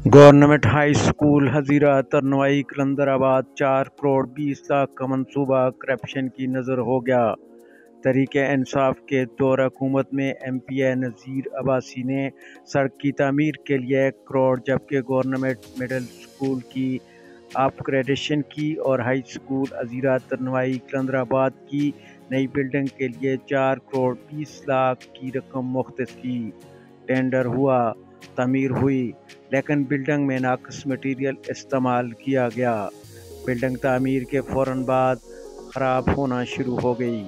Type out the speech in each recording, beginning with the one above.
Government high school Hazira Tarnawai Qalandarabad 4 crore 20 lakh का मंसूबा corruption की नज़र हो गया। तहरीक इंसाफ के दौर हुकूमत में एमपीए नज़ीर अब्बासी ने सड़क की तामीर के लिए 1 करोड़ जबकि गवर्नमेंट मिडल स्कूल की अपग्रेडेशन की और हाई स्कूल हजीरा तरनवाई कलंदराबाद की नई बिल्डिंग के लिए 4 करोड़ 20 लाख की रकम मुख्तस की। टेंडर हुआ, तामीर हुई, लेकिन बिल्डिंग में नाक़िस मटीरियल इस्तेमाल किया गया। बिल्डिंग तामीर के फ़ौरन बाद ख़राब होना शुरू हो गई।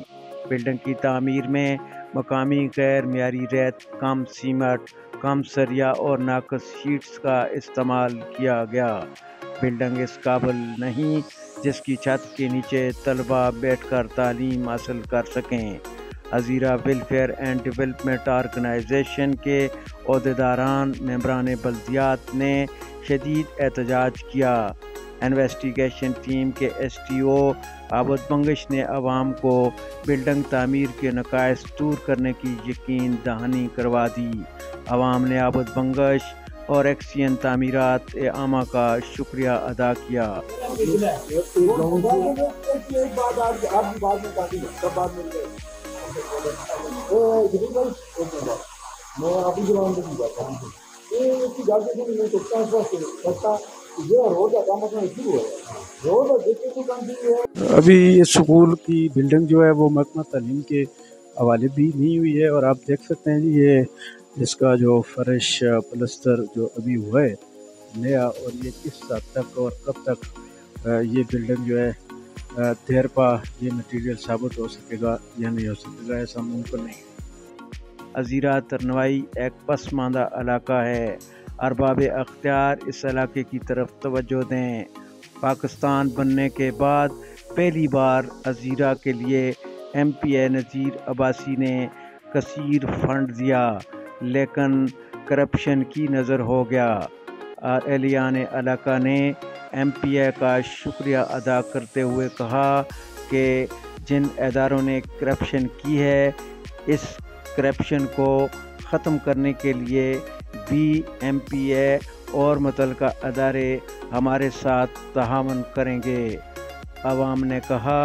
बिल्डिंग की तामीर में मकामी गैर मियारी रेत, कम सीमेंट, कम सरिया और नाक़िस शीट्स का इस्तेमाल किया गया। बिल्डिंग इस काबिल नहीं जिसकी छत के नीचे तलबा बैठकर तालीम हासिल कर सकें। Hazira welfare and development organisation के अहदेदारान मेंबरान बल्दियात ने शदीद एहतजाज किया। इन्वेस्टिगेशन टीम के STO आबद बंगश ने अवाम को बिल्डिंग तामीर के नकाइस दूर करने की यकीन दहानी करवा दी। अवाम ने आबद बंगश और एक्सियन तामीरात आमा का शुक्रिया अदा किया। अभी ये स्कूल की बिल्डिंग जो है वो महकमा तालीम के हवाले भी नहीं हुई है और आप देख सकते हैं जी ये इसका जो फर्श प्लस्तर जो अभी हुआ है नया, और ये किस हद तक और कब तक ये बिल्डिंग जो है देर पा ये मटेरियल साबित हो सकेगा या नहीं हो सकेगा, ऐसा मुमकिन नहीं। हजीरा तरनवाई एक पसमानदा इलाका है। अरबाब अख्तियार इस इलाके की तरफ तवज्जो दें। पाकिस्तान बनने के बाद पहली बार हजीरा के लिए MPA नज़ीर अब्बासी ने कसीर फंड दिया, लेकिन करप्शन की नज़र हो गया। एहलियान इलाका ने MPA का शुक्रिया अदा करते हुए कहा कि जिन इदारों ने करप्शन की है, इस करप्शन को ख़त्म करने के लिए भी MPA और मुतल्लिका अदारे हमारे साथ ताहावन करेंगे। अवाम ने कहा,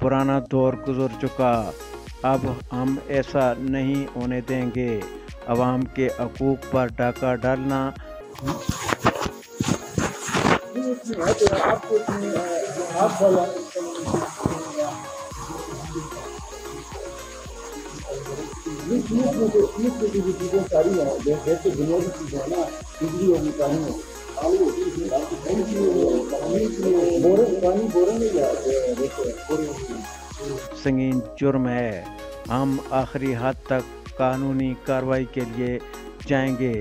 पुराना दौर गुजर चुका, अब हम ऐसा नहीं होने देंगे। अवाम के हकूक़ पर डाका डालना संगीन जुर्म है। हम आखिरी हद तक कानूनी कार्रवाई के लिए जाएंगे।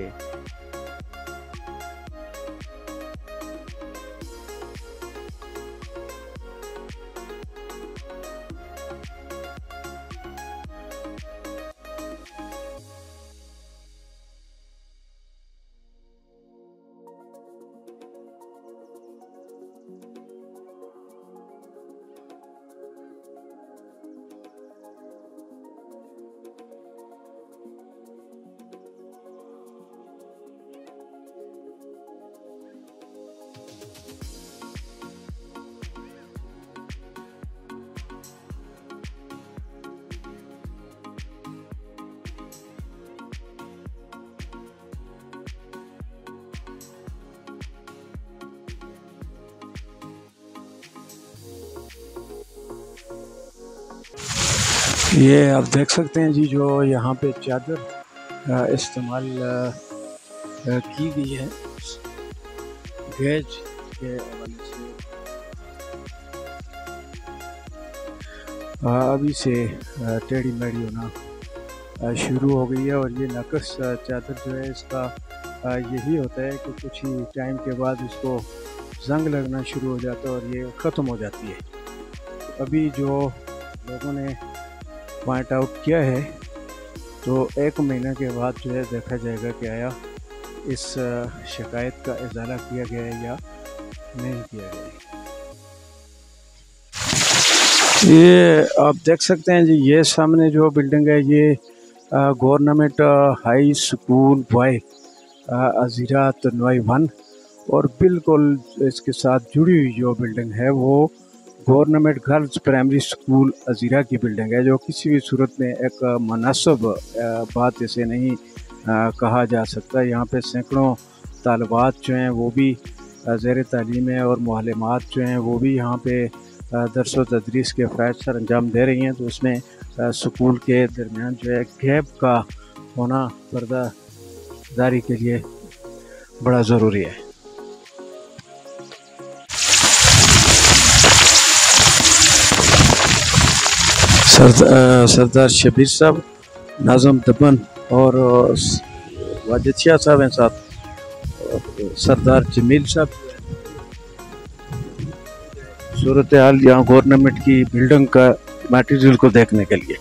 ये आप देख सकते हैं जी जो यहाँ पे चादर इस्तेमाल की गई है गेज के हवाले से, अभी से टेढ़ी मेढ़ी होना शुरू हो गई है। और ये नाक़िस चादर जो है इसका यही होता है कि कुछ ही टाइम के बाद इसको जंग लगना शुरू हो जाता है और ये ख़त्म हो जाती है। अभी जो लोगों ने पॉइंट आउट किया है तो 1 महीने के बाद जो है देखा जाएगा कि आया इस शिकायत का इजाला किया गया है या नहीं किया गया है। ये आप देख सकते हैं जी ये सामने जो बिल्डिंग है ये government high school boy Hazira Tarnawai 1 اور بالکل اس کے ساتھ جڑی ہوئی جو بلڈنگ ہے وہ گورنمنٹ گرلز پرائمری اسکول ازیرا کی بلڈنگ ہے، جو کسی بھی صورت میں ایک مناسب بات اسے نہیں کہا جا سکتا۔ یہاں پہ سینکڑوں طالبات جو ہیں وہ بھی زیر تعلیم ہیں، اور معلمات جو ہیں وہ بھی یہاں پہ درس و تدریس کے فرائض سر انجام دے رہی ہیں، تو اس میں سکول کے درمیان جو ہے گیپ کا ہونا پردہ داری کے لیے بڑا ضروری ہے۔ سردار شبیر صاحب، ناظم دبن اور واجد شاہ صاحب ہیں ساتھ، سردار جمیل صاحب۔ صورتحال یہاں گورنمنٹ کی بلڈنگ کا میٹیریل کو دیکھنے کے لیے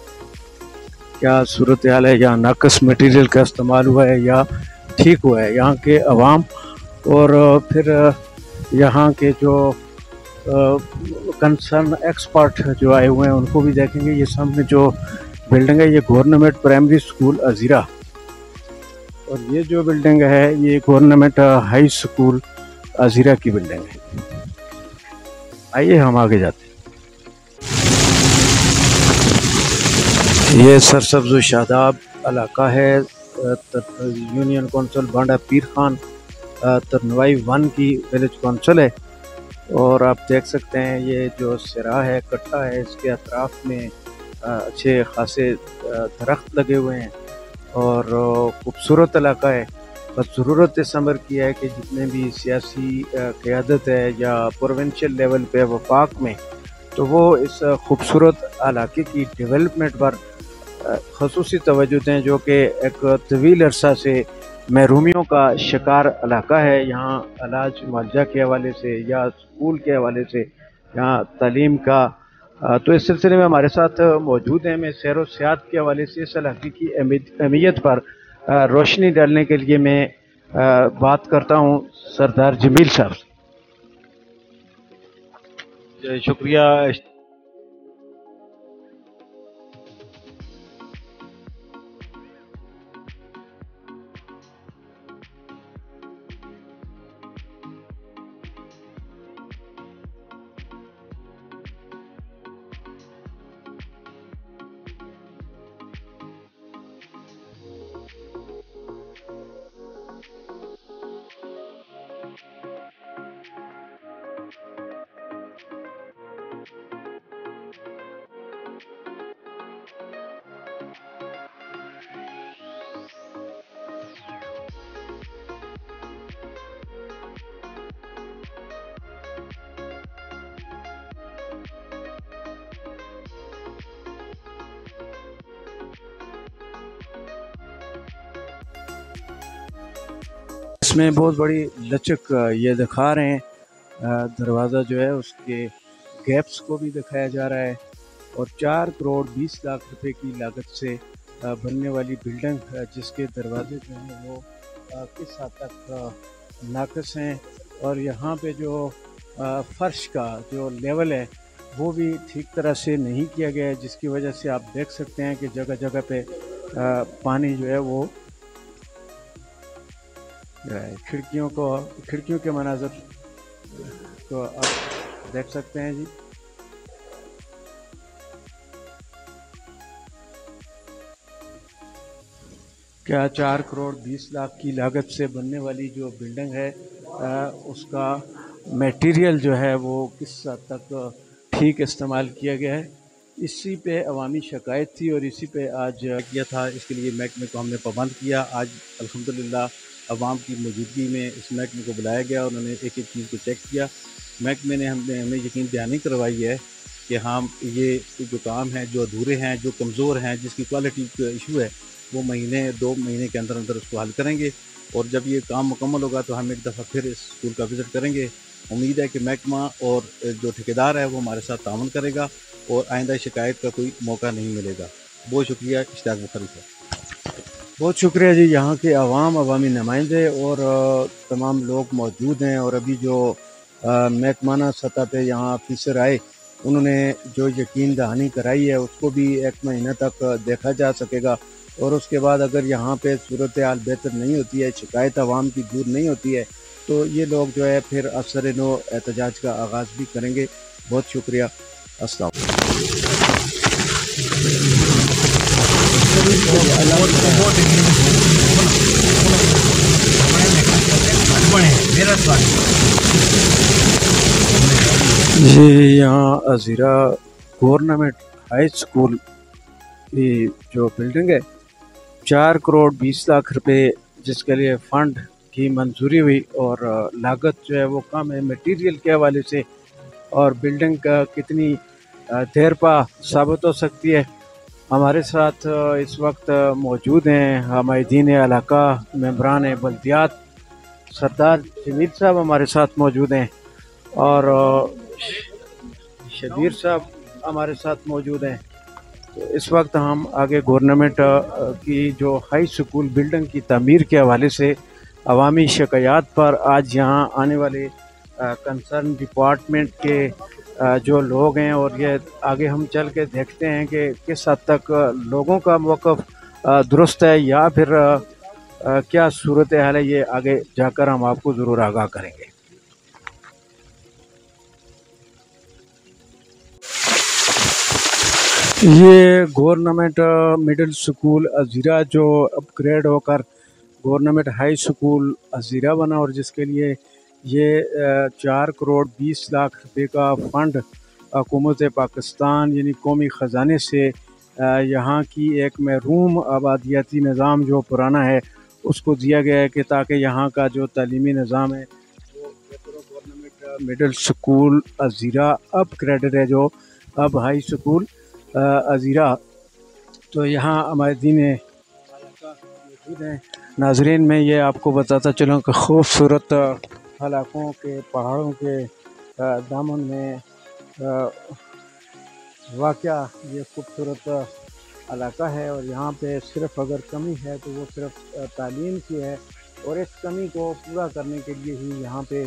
کیا صورتحال ہے، یہاں ناقص میٹیریل کا استعمال ہوا ہے یا ٹھیک ہوا ہے، یہاں کے عوام اور پھر یہاں کے جو کنسرن ایکسپرٹ جو آئے ہوئے ہیں ان کو بھی دیکھیں گے۔ یہ سامنے جو بلڈنگ ہے یہ گورنمنٹ پرائمری اسکول ازیرا، اور یہ جو بلڈنگ ہے یہ گورنمنٹ ہائی اسکول ازیرا کی بلڈنگ ہے۔ آئیے ہم آگے جاتے ہیں۔ یہ سرسبز و شاداب علاقہ ہے، یونین کونسل بانڈا پیر خان ترنوائی 1 کی ویلیج کونسل ہے، اور آپ دیکھ سکتے ہیں یہ جو سرا ہے، کٹھا ہے، اس کے اطراف میں اچھے خاصے درخت لگے ہوئے ہیں اور خوبصورت علاقہ ہے۔ بس ضرورت اس امر کی ہے کہ جتنے بھی سیاسی قیادت ہے یا پروونشل لیول پہ وفاق میں، تو وہ اس خوبصورت علاقے کی ڈیولپمنٹ پر خصوصی توجہ دیں، جو کہ ایک طویل عرصہ سے محرومیوں کا شکار علاقہ ہے۔ یہاں علاج معالجہ کے حوالے سے یا اسکول کے حوالے سے، یہاں تعلیم کا، تو اس سلسلے میں ہمارے ساتھ موجود ہیں۔ میں سیر و سیاحت کے حوالے سے اس علاقے کی اہمیت پر روشنی ڈالنے کے لیے میں بات کرتا ہوں سردار جمیل صاحب سے۔ شکریہ۔ اس میں بہت بڑی لچک یہ دکھا رہے ہیں، دروازہ جو ہے اس کے گیپس کو بھی دکھایا جا رہا ہے، اور 4 کروڑ 20 لاکھ روپے کی لاگت سے بننے والی بلڈنگ جس کے دروازے جو ہیں وہ کس حد تک ناقص ہیں، اور یہاں پہ جو فرش کا جو لیول ہے وہ بھی ٹھیک طرح سے نہیں کیا گیا ہے، جس کی وجہ سے آپ دیکھ سکتے ہیں کہ جگہ جگہ پہ پانی جو ہے وہ کھڑکیوں کے مناظر کو آپ دیکھ سکتے ہیں۔ جی کیا 4 کروڑ 20 لاکھ کی لاگت سے بننے والی جو بلڈنگ ہے اس کا میٹیریل جو ہے وہ کس حد تک ٹھیک استعمال کیا گیا ہے، اسی پہ عوامی شکایت تھی اور اسی پہ آج کیا تھا۔ اس کے لیے محکمے کو ہم نے پابند کیا۔ آج الحمدللہ عوام کی موجودگی میں اس محکمے کو بلایا گیا، انہوں نے ایک ایک چیز کو چیک کیا۔ محکمے نے ہمیں یقین دہانی کروائی ہے کہ ہم یہ جو کام ہیں جو ادھورے ہیں، جو کمزور ہیں، جس کی کوالٹی کا ایشو ہے، وہ 2 مہینے کے اندر اندر اس کو حل کریں گے، اور جب یہ کام مکمل ہوگا تو ہم ایک دفعہ پھر اس اسکول کا وزٹ کریں گے۔ امید ہے کہ محکمہ اور جو ٹھیکیدار ہے وہ ہمارے ساتھ تعاون کرے گا اور آئندہ شکایت کا کوئی موقع نہیں ملے گا۔ بہت شکریہ اشتیاق بخاری صاحب۔ بہت شکریہ جی۔ یہاں کے عوامی نمائندے اور تمام لوگ موجود ہیں، اور ابھی جو محکمانہ سطح پہ یہاں آفیسر آئے انہوں نے جو یقین دہانی کرائی ہے اس کو بھی 1 مہینہ تک دیکھا جا سکے گا، اور اس کے بعد اگر یہاں پہ صورتحال بہتر نہیں ہوتی ہے، شکایت عوام کی دور نہیں ہوتی ہے، تو یہ لوگ جو ہے پھر افسر نو احتجاج کا آغاز بھی کریں گے۔ بہت شکریہ، السلام یہ یہاں ازیرا گورنمنٹ ہائی اسکول کی جو بلڈنگ ہے 4 کروڑ 20 لاکھ روپے جس کے لیے فنڈ کی منظوری ہوئی، اور لاگت جو ہے وہ کم ہے میٹیریل کے حوالے سے، اور بلڈنگ کا کتنی دیر پا ثابت ہو سکتی ہے۔ ہمارے ساتھ اس وقت موجود ہیں حمایدین علاقہ، ممبران بلدیات، سردار جمیل صاحب ہمارے ساتھ موجود ہیں، اور شبیر صاحب ہمارے ساتھ موجود ہیں۔ تو اس وقت ہم آگے گورنمنٹ کی جو ہائی اسکول بلڈنگ کی تعمیر کے حوالے سے عوامی شکایات پر آج یہاں آنے والے کنسرن ڈپارٹمنٹ کے جو لوگ ہیں، اور یہ آگے ہم چل کے دیکھتے ہیں کہ کس حد تک لوگوں کا موقف درست ہے یا پھر کیا صورتحال ہے، یہ آگے جا کر ہم آپ کو ضرور آگاہ کریں گے۔ یہ گورنمنٹ مڈل سکول ازیرا جو اپ گریڈ ہو کر گورنمنٹ ہائی سکول ازیرا بنا، اور جس کے لیے یہ 4 کروڑ 20 لاکھ روپے کا فنڈ حکومت پاکستان یعنی قومی خزانے سے یہاں کی ایک محروم آبادیاتی نظام جو پرانا ہے اس کو دیا گیا ہے کہ تاکہ یہاں کا جو تعلیمی نظام ہے وہ بہتر ہو۔ گورنمنٹ مڈل سکول ازیرا اپ گریڈڈ ہے جو اب ہائی سکول ازیرا۔ تو یہاں ہمارے دین علاقہ موجود ہیں۔ ناظرین، میں یہ آپ کو بتاتا چلوں کہ خوبصورت علاقوں کے پہاڑوں کے دامن میں واقع یہ خوبصورت علاقہ ہے، اور یہاں پہ صرف اگر کمی ہے تو وہ صرف تعلیم کی ہے، اور اس کمی کو پورا کرنے کے لیے ہی یہاں پہ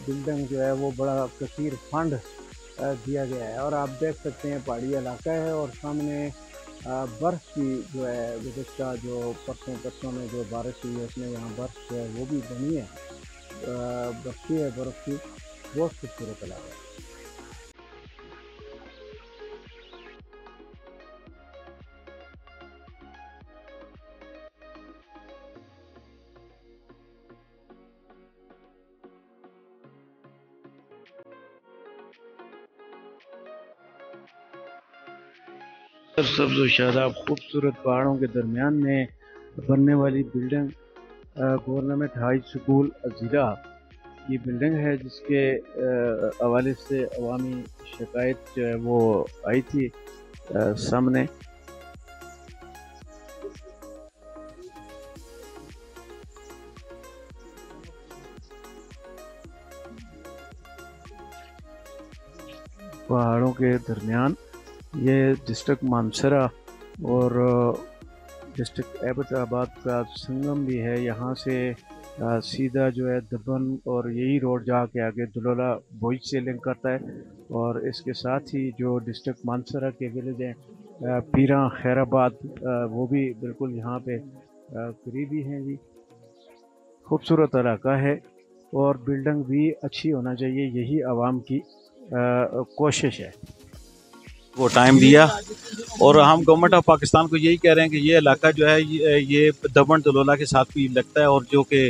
بلڈنگ جو ہے وہ بڑا کثیر فنڈ دیا گیا ہے۔ اور آپ دیکھ سکتے ہیں پہاڑی علاقہ ہے، اور سامنے برف کی جو ہے گزشتہ جو پرسوں میں جو بارش ہوئی ہے اس میں یہاں برف جو ہے وہ بھی بنی ہے، بستی ہے برف کی، بہت خوبصورت علاقہ ہے۔ سبز و شاداب خوبصورت پہاڑوں کے درمیان میں بننے والی بلڈنگ گورنمنٹ ہائی سکول ازیرا کی بلڈنگ ہے، جس کے حوالے سے عوامی شکایت جو ہے وہ آئی تھی سامنے۔ پہاڑوں کے درمیان یہ ڈسٹرکٹ مانسرا اور ڈسٹرکٹ ایبٹ آباد کا سنگم بھی ہے۔ یہاں سے سیدھا جو ہے دبن اور یہی روڈ جا کے آگے دلولا بوئچ سے لنک کرتا ہے، اور اس کے ساتھ ہی جو ڈسٹرکٹ مانسرا کے ولیج ہیں پیراں خیر آباد وہ بھی بالکل یہاں پہ قریبی ہیں جی۔ خوبصورت علاقہ ہے، اور بلڈنگ بھی اچھی ہونا چاہیے، یہی عوام کی کوشش ہے۔ وہ ٹائم دیا، اور ہم گورنمنٹ آف پاکستان کو یہی کہہ رہے ہیں کہ یہ علاقہ جو ہے یہ دبن دلولا کے ساتھ بھی لگتا ہے، اور جو کہ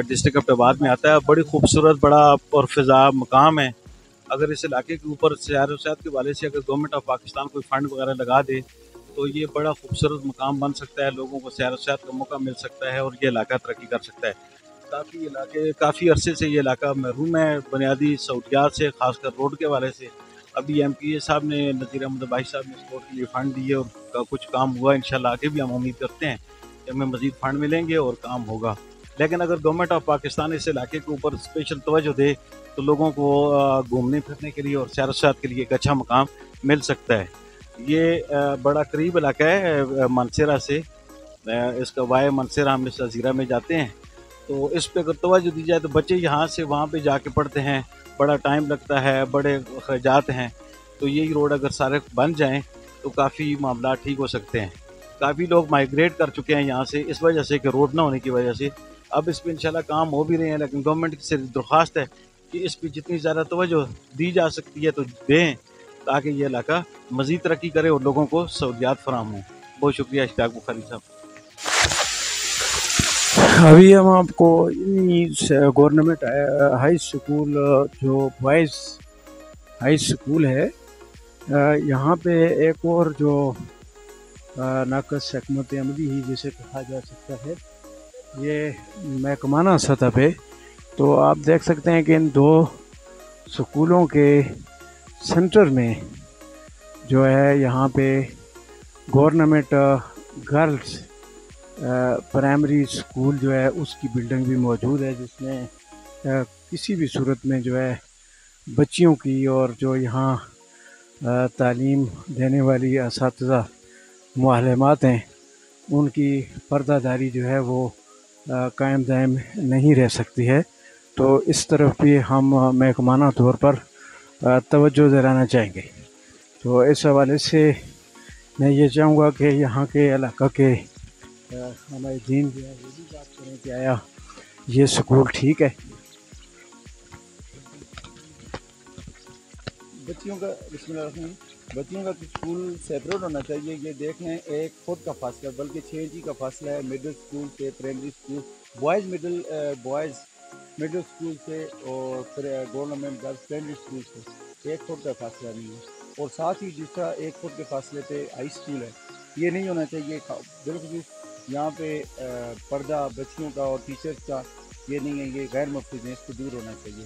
ڈسٹرکٹ ایبٹ آباد میں آتا ہے۔ بڑی خوبصورت بڑا اور فضا مقام ہے۔ اگر اس علاقے کے اوپر سیر و سیاحت کے حوالے سے اگر گورنمنٹ آف پاکستان کوئی فنڈ وغیرہ لگا دے تو یہ بڑا خوبصورت مقام بن سکتا ہے، لوگوں کو سیر و سیاحت کا موقع مل سکتا ہے، اور یہ علاقہ ترقی کر سکتا ہے۔ کافی عرصے سے یہ علاقہ محروم ہے بنیادی سہولیات سے، خاص کر روڈ کے حوالے سے۔ ابھی ایم پی اے صاحب نے، نذیر احمد عباسی صاحب نے اس روڈ کے لیے فنڈ دیے، اور کچھ کام ہوا۔ انشاءاللہ آگے بھی ہم امید کرتے ہیں کہ ہمیں مزید فنڈ ملیں گے اور کام ہوگا۔ لیکن اگر گورنمنٹ آف پاکستان اس علاقے کے اوپر اسپیشل توجہ دے تو لوگوں کو گھومنے پھرنے کے لیے اور سیر و سیاحت کے لیے ایک اچھا مقام مل سکتا ہے۔ یہ بڑا قریب علاقہ ہے مانسیرا سے، اس کا وائے مانسیرا ہم اس ازیرا میں جاتے ہیں، تو اس پہ اگر توجہ دی جائے تو بچے یہاں سے وہاں پہ جا کے پڑھتے ہیں، بڑا ٹائم لگتا ہے، بڑے اخراجات ہیں۔ تو یہی روڈ اگر سارے بن جائیں تو کافی معاملات ٹھیک ہو سکتے ہیں۔ کافی لوگ مائیگریٹ کر چکے ہیں یہاں سے، اس وجہ سے کہ روڈ نہ ہونے کی وجہ سے اب اس پہ انشاءاللہ کام ہو بھی رہے ہیں، لیکن گورنمنٹ سے درخواست ہے کہ اس پہ جتنی زیادہ توجہ دی جا سکتی ہے تو دیں، تاکہ یہ علاقہ مزید ترقی کرے اور لوگوں کو سہولیات فراہم ہوں۔ بہت شکریہ اشتیاق بخاری صاحب۔ ابھی ہم آپ کو گورنمنٹ ہائی سکول جو بوائز ہائی سکول ہے یہاں پہ ایک اور جو ناقص حکمت عملی ہی جسے کہا جا سکتا ہے یہ محکمانہ سطح پہ، تو آپ دیکھ سکتے ہیں کہ ان دو سکولوں کے سینٹر میں جو ہے یہاں پہ گورنمنٹ گرلز پرائمری سکول جو ہے اس کی بلڈنگ بھی موجود ہے، جس میں کسی بھی صورت میں جو ہے بچیوں کی اور جو یہاں تعلیم دینے والی اساتذہ معلمات ہیں ان کی پردہ داری جو ہے وہ قائم دائم نہیں رہ سکتی ہے۔ تو اس طرف بھی ہم محکمانہ طور پر توجہ دلانا چاہیں گے۔ تو اس حوالے سے میں یہ چاہوں گا کہ یہاں کے علاقہ کے ہمارے دین جو ہے وہ بھی بات کریں کہ آیا یہ سکول ٹھیک ہے۔ بچیوں کا بسم اللہ الرحمن بچیوں کا اسکول سیپریٹ ہونا چاہیے۔ یہ دیکھ لیں 1 فٹ کا فاصلہ بلکہ 6 انچی کا فاصلہ ہے مڈل اسکول سے primary school, boys middle school سے اور گورنمنٹ گرلز پرائمری اسکول سے 1 فٹ کا فاصلہ نہیں ہے، اور ساتھ ہی جس طرح 1 فٹ کے فاصلے پہ ہائی اسکول ہے یہ نہیں ہونا چاہیے۔ بالکل یہاں پہ پردہ بچیوں کا اور ٹیچرز کا یہ نہیں ہے، یہ غیر مفید ہے، اس کو دور ہونا چاہیے۔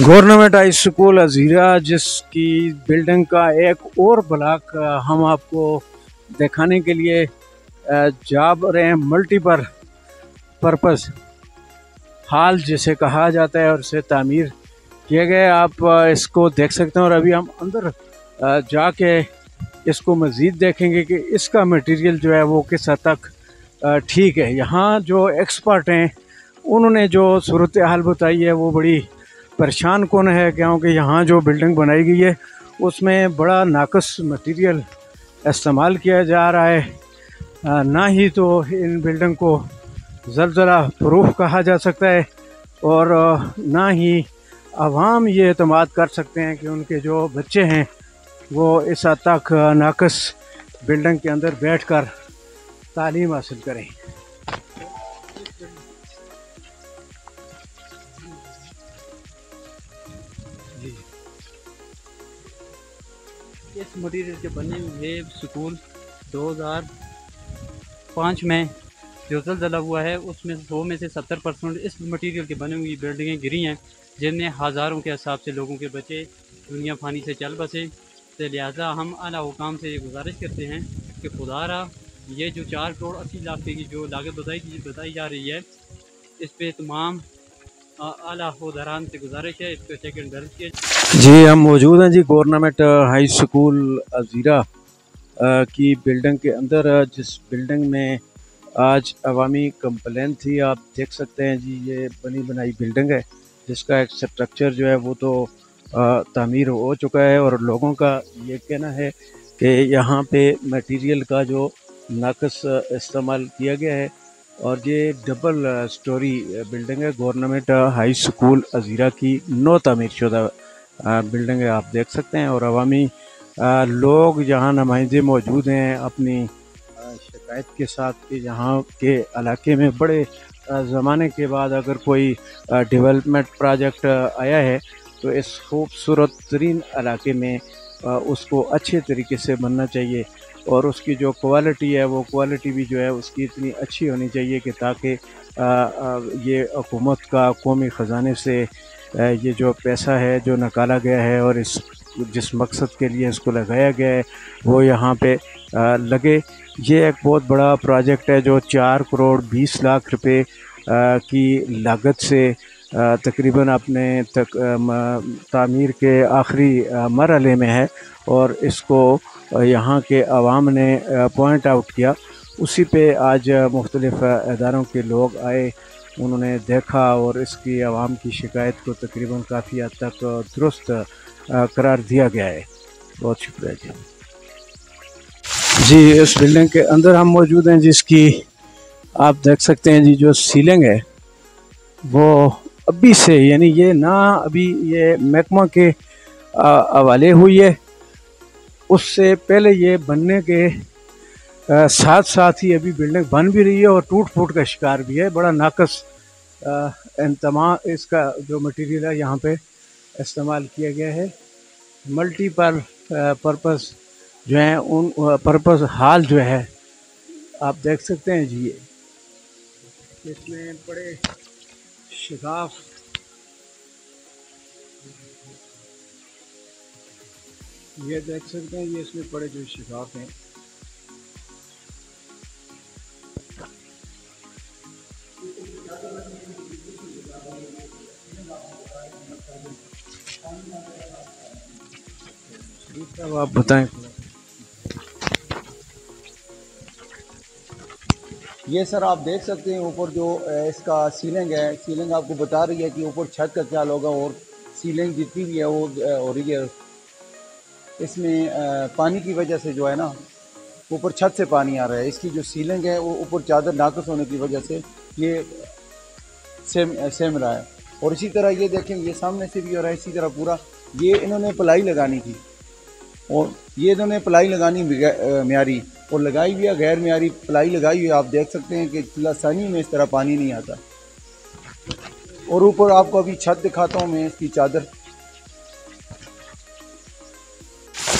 گورنمنٹ ہائی سکول ہزیرہ جس کی بلڈنگ کا ایک اور بلاک ہم آپ کو دکھانے کے لیے جا رہے ہیں، ملٹی پرپز ہال جسے کہا جاتا ہے اور اسے تعمیر کیے گئے، آپ اس کو دیکھ سکتے ہیں۔ اور ابھی ہم اندر جا کے اس کو مزید دیکھیں گے کہ اس کا مٹیریل جو ہے وہ کس حد تک ٹھیک ہے۔ یہاں جو ایکسپرٹ ہیں انہوں نے جو صورتحال بتائی ہے وہ بڑی پریشان کن ہے، کیونکہ یہاں جو بلڈنگ بنائی گئی ہے اس میں بڑا ناقص مٹیریل استعمال کیا جا رہا ہے، نہ ہی تو ان بلڈنگ کو زلزلہ پروف کہا جا سکتا ہے اور نہ ہی عوام یہ اعتماد کر سکتے ہیں کہ ان کے جو بچے ہیں وہ اس حد تک ناقص بلڈنگ کے اندر بیٹھ کر تعلیم حاصل کریں۔ اس مٹیریل کے بنے ہوئے سکول 2005 میں جو زلزلہ ہوا ہے اس میں 100 میں سے 70% اس مٹیریل کے بنے ہوئی بلڈنگیں گری ہیں، جن میں ہزاروں کے حساب سے لوگوں کے بچے دنیا فانی سے چل بسے۔ تو لہٰذا ہم اعلیٰ حکام سے یہ گزارش کرتے ہیں کہ خدا را یہ جو 4 کروڑ 80 لاکھ کی جو لاگت بتائی جا رہی ہے اس پہ تمام اعلیٰ عہدیداران سے گزارش ہے اس کو چیک اینڈ بیلنس کیا۔ جی ہم موجود ہیں جی گورنمنٹ ہائی سکول ہزیرہ کی بلڈنگ کے اندر، جس بلڈنگ میں آج عوامی کمپلین تھی۔ آپ دیکھ سکتے ہیں جی یہ بنی بنائی بلڈنگ ہے جس کا ایک سٹرکچر جو ہے وہ تو تعمیر ہو چکا ہے، اور لوگوں کا یہ کہنا ہے کہ یہاں پہ میٹیریل کا جو ناقص استعمال کیا گیا ہے، اور یہ ڈبل سٹوری بلڈنگ ہے گورنمنٹ ہائی سکول ہزیرہ کی نو تعمیر شدہ بلڈنگ ہے، آپ دیکھ سکتے ہیں۔ اور عوامی لوگ یہاں نمائندے موجود ہیں اپنی شکایت کے ساتھ کہ یہاں کے علاقے میں بڑے زمانے کے بعد اگر کوئی ڈیولپمنٹ پروجیکٹ آیا ہے تو اس خوبصورت ترین علاقے میں اس کو اچھے طریقے سے بننا چاہیے، اور اس کی جو کوالٹی ہے وہ کوالٹی بھی جو ہے اس کی اتنی اچھی ہونی چاہیے کہ تاکہ یہ حکومت کا قومی خزانے سے یہ جو پیسہ ہے جو نکالا گیا ہے اور جس مقصد کے لیے اس کو لگایا گیا ہے وہ یہاں پہ لگے۔ یہ ایک بہت بڑا پروجیکٹ ہے جو 4 کروڑ 20 لاکھ روپے کی لاگت سے تقریباً اپنے تعمیر کے آخری مرحلے میں ہے، اور اس کو یہاں کے عوام نے پوائنٹ آؤٹ کیا۔ اسی پہ آج مختلف اداروں کے لوگ آئے، انہوں نے دیکھا اور اس کی عوام کی شکایت کو تقریباً کافی حد تک درست قرار دیا گیا ہے۔ بہت شکریہ جی۔ जी इस बिल्डिंग के अंदर हम मौजूद हैं, जिसकी आप देख सकते हैं जी, जो सीलिंग है वो अभी से, यानी ये ना अभी ये महकमा के हवाले हुई है, उससे पहले ये बनने के साथ साथ ही अभी बिल्डिंग बन भी रही है और टूट फूट का शिकार भी है। बड़ा नाकस इंतमा इसका जो मटेरियल है यहाँ पे इस्तेमाल किया गया है। मल्टीपल पर्पस जो है उन पर्पस हाल जो है आप देख सकते हैं जी, ये इसमें बड़े शिगाफ ये देख सकते हैं, ये इसमें बड़े जो शिगाफ हैं आप बताएं। ये सर आप देख सकते हैं ऊपर जो इसका सीलिंग है, सीलिंग आपको बता रही है कि ऊपर छत का क्या होगा, और सीलिंग जितनी भी है वो हो रही है। इसमें पानी की वजह से जो है ना, ऊपर छत से पानी आ रहा है। इसकी जो सीलिंग है वो ऊपर चादर नाकस होने की वजह से ये सेम रहा है। और इसी तरह ये देखें, ये सामने से भी हो रहा है, इसी तरह पूरा ये इन्होंने प्लाई लगानी थी, और ये इन्होंने प्लाई लगानी म्यारी और लगाई हुई है, गैर म्यारी प्लाई लगाई हुई है। आप देख सकते हैं कि लासानी में इस तरह पानी नहीं आता। और ऊपर आपको अभी छत दिखाता हूँ मैं, इसकी चादर।